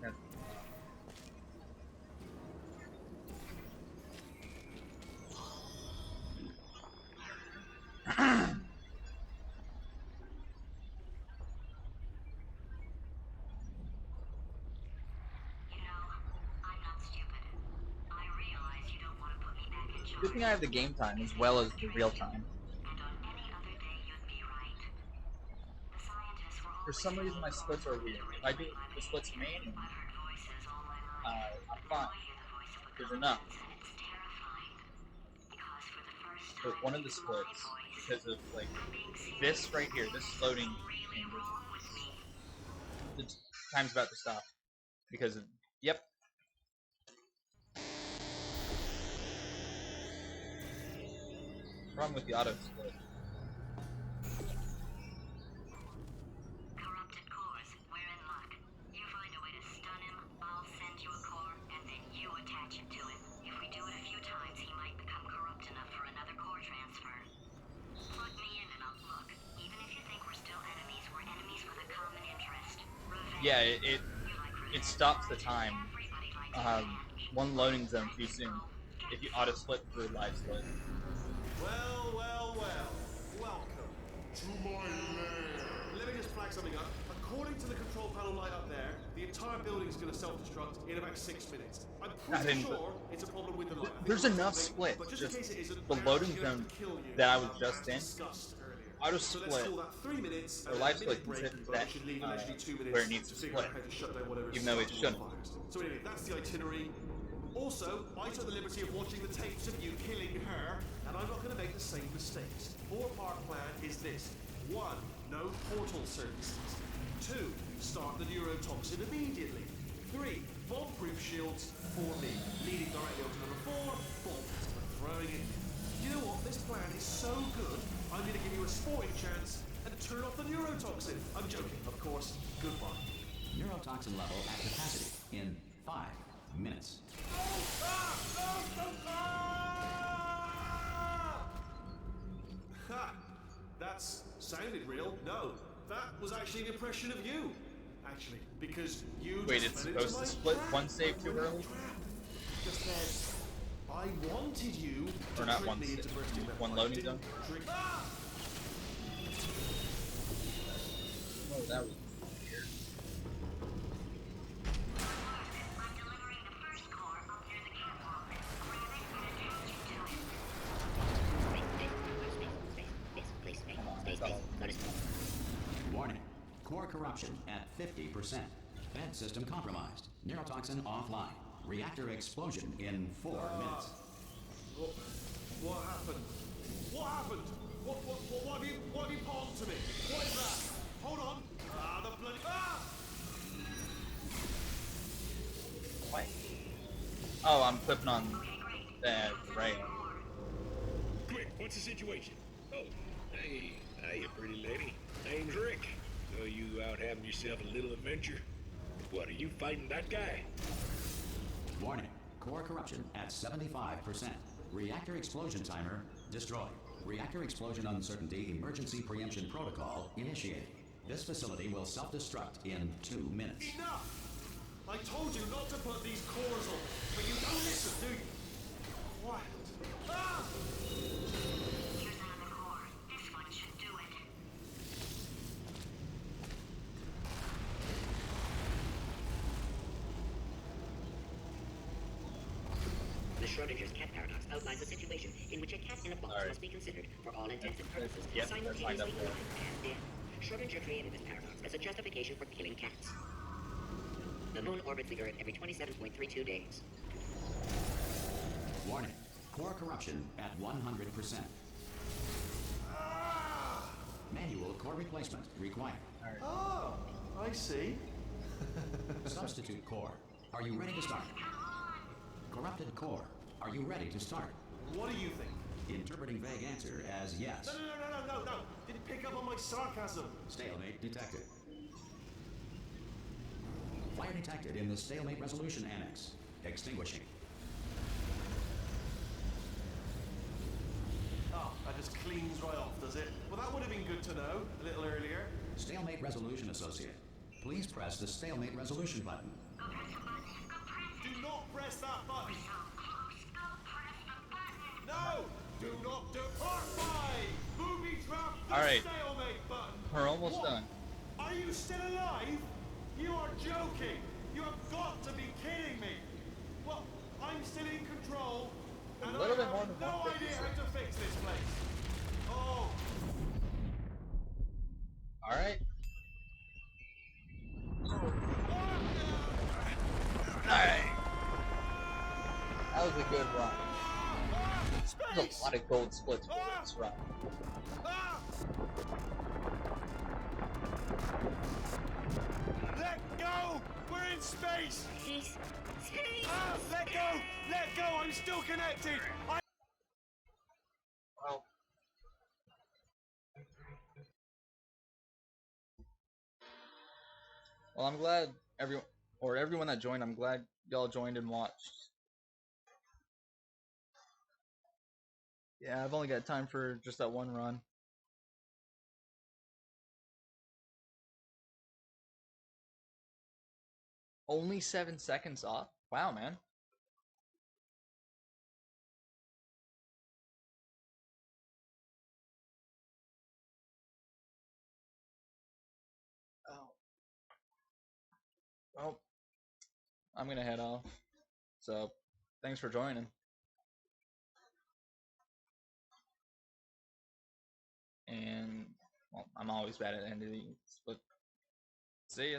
Yeah. You know, I'm not stupid. I realize you don't want to put me back in charge. Good thing I have the game time as well as the real time. And on any other day, you'd be right. The scientists were For always some reason, my saying splits are weird. If I do regulate the splits my manually, behavior. I've heard voices all my life. I'm But now fine. I hear the voice of a There's enough. conscience, and it's terrifying. Because for the first But time, one of the it's my splits, voice. because of like I'm being serious. this right here, this loading Really thing, wrong with me. the time's about to stop. Because of, yep. Problem with the auto split. Corrupted cores, we're in luck. You find a way to stun him, I'll send you a core, and then you attach it to him. If we do it a few times, he might become corrupt enough for another core transfer. Plug me in and I'll look. Even if you think we're still enemies, we're enemies with a common interest. Revenge. Yeah, You like it revenge, stops the right? time. Everybody likes revenge. One loading zone too soon. If you auto split through live split. Well. Welcome to my lair. Let me just flag something up. According to the control panel light up there, the entire building is going to self-destruct in about 6 minutes. I'm pretty sure it's a problem with the light. I think There's it's enough something, splits. but just in Just case it isn't, the we're loading actually gonna have zone to kill you, that I was just as in. discussed earlier. Auto So let's split. call that 3 minutes. Or and live a split minute break, considers but we that, should leave an extra 2 minutes where it needs to figure out split. how to shut down whatever Even though it shouldn't. fires. So anyway, that's the itinerary. Also, I took the liberty of watching the tapes of you killing her, and I'm not going to make the same mistakes. 4-part plan is this. 1. No portal services. 2. Start the neurotoxin immediately. 3. Bomb-proof shields for me. Leading directly onto number 4. Bombs. Throwing it. You know what? This plan is so good, I'm going to give you a sporting chance and turn off the neurotoxin. I'm joking, of course. Goodbye. Neurotoxin level at capacity in 5 minutes. Ha! That's sounded real. No, that was actually an impression of you. Actually, because you Wait, just it's fell into supposed to my split trap. one save too My early? trap. Just said, I wanted you to Or not trick one me sa- into bursting that one pipe. loading Didn't zone? trick- Oh, that was weird. I'm delivering the first core up near the catwalk. Grab it and attach it to him. Warning. Core corruption at 50%. Vent system compromised. Neurotoxin offline. Reactor explosion in 4 minutes. What happened? What happened? What have you palmed to me? What is that? Hold on. Ah, the bloody... Ah! What? Oh, I'm clipping on that right. Quick, what's the situation? Oh, hey, you pretty lady. Name's Rick. So you out having yourself a little adventure? What, are you fighting that guy? Warning. Core corruption at 75%. Reactor explosion timer destroyed. Reactor explosion uncertainty emergency preemption protocol initiated. This facility will self-destruct in 2 minutes. Enough! I told you not to put these cores on, but you don't listen, do you? What? Ah! Here's another core. This one should do it. The Schrodinger's cat paradox outlines a situation in which a cat in a box must be considered, for all intents and purposes, Yep, simultaneously that's alive and dead. Schrodinger created this paradox as a justification for killing cats. The moon orbits the Earth every 27.32 days. Warning. Core corruption at 100%. Manual core replacement required. Oh, I see. Substitute core. Are you ready to start? Corrupted core. Are you ready to start? What do you think? Interpreting vague answer as yes. No. Didn't pick up on my sarcasm. Stalemate detected. Fire detected in the stalemate resolution annex. Extinguishing. Oh, that just cleans right off, does it? Well, that would have been good to know a little earlier. Stalemate resolution associate. Please press the stalemate resolution button. Go press the button. Go press it. Do not press that button. So close. Go press the button. No! Do not depart by! Booby trap the All right. stalemate button! We're almost What? done. Are you still alive? You are joking! You have got to be kidding me! Well, I'm still in control, and A little I bit more have than no 150 idea how to fix this place. Oh, All right. Alright. That was a good run. There's space! a lot of gold splits for this run. Ah! Let go! We're in space! Space! Ah! Let go! Let go! I'm still connected! Well, I'm glad everyone that joined, I'm glad y'all joined and watched. Yeah, I've only got time for just that one run. Only 7 seconds off? Wow, man. Oh. Well, I'm gonna head off. So, thanks for joining. And, well, I'm always bad at ending these, but see ya.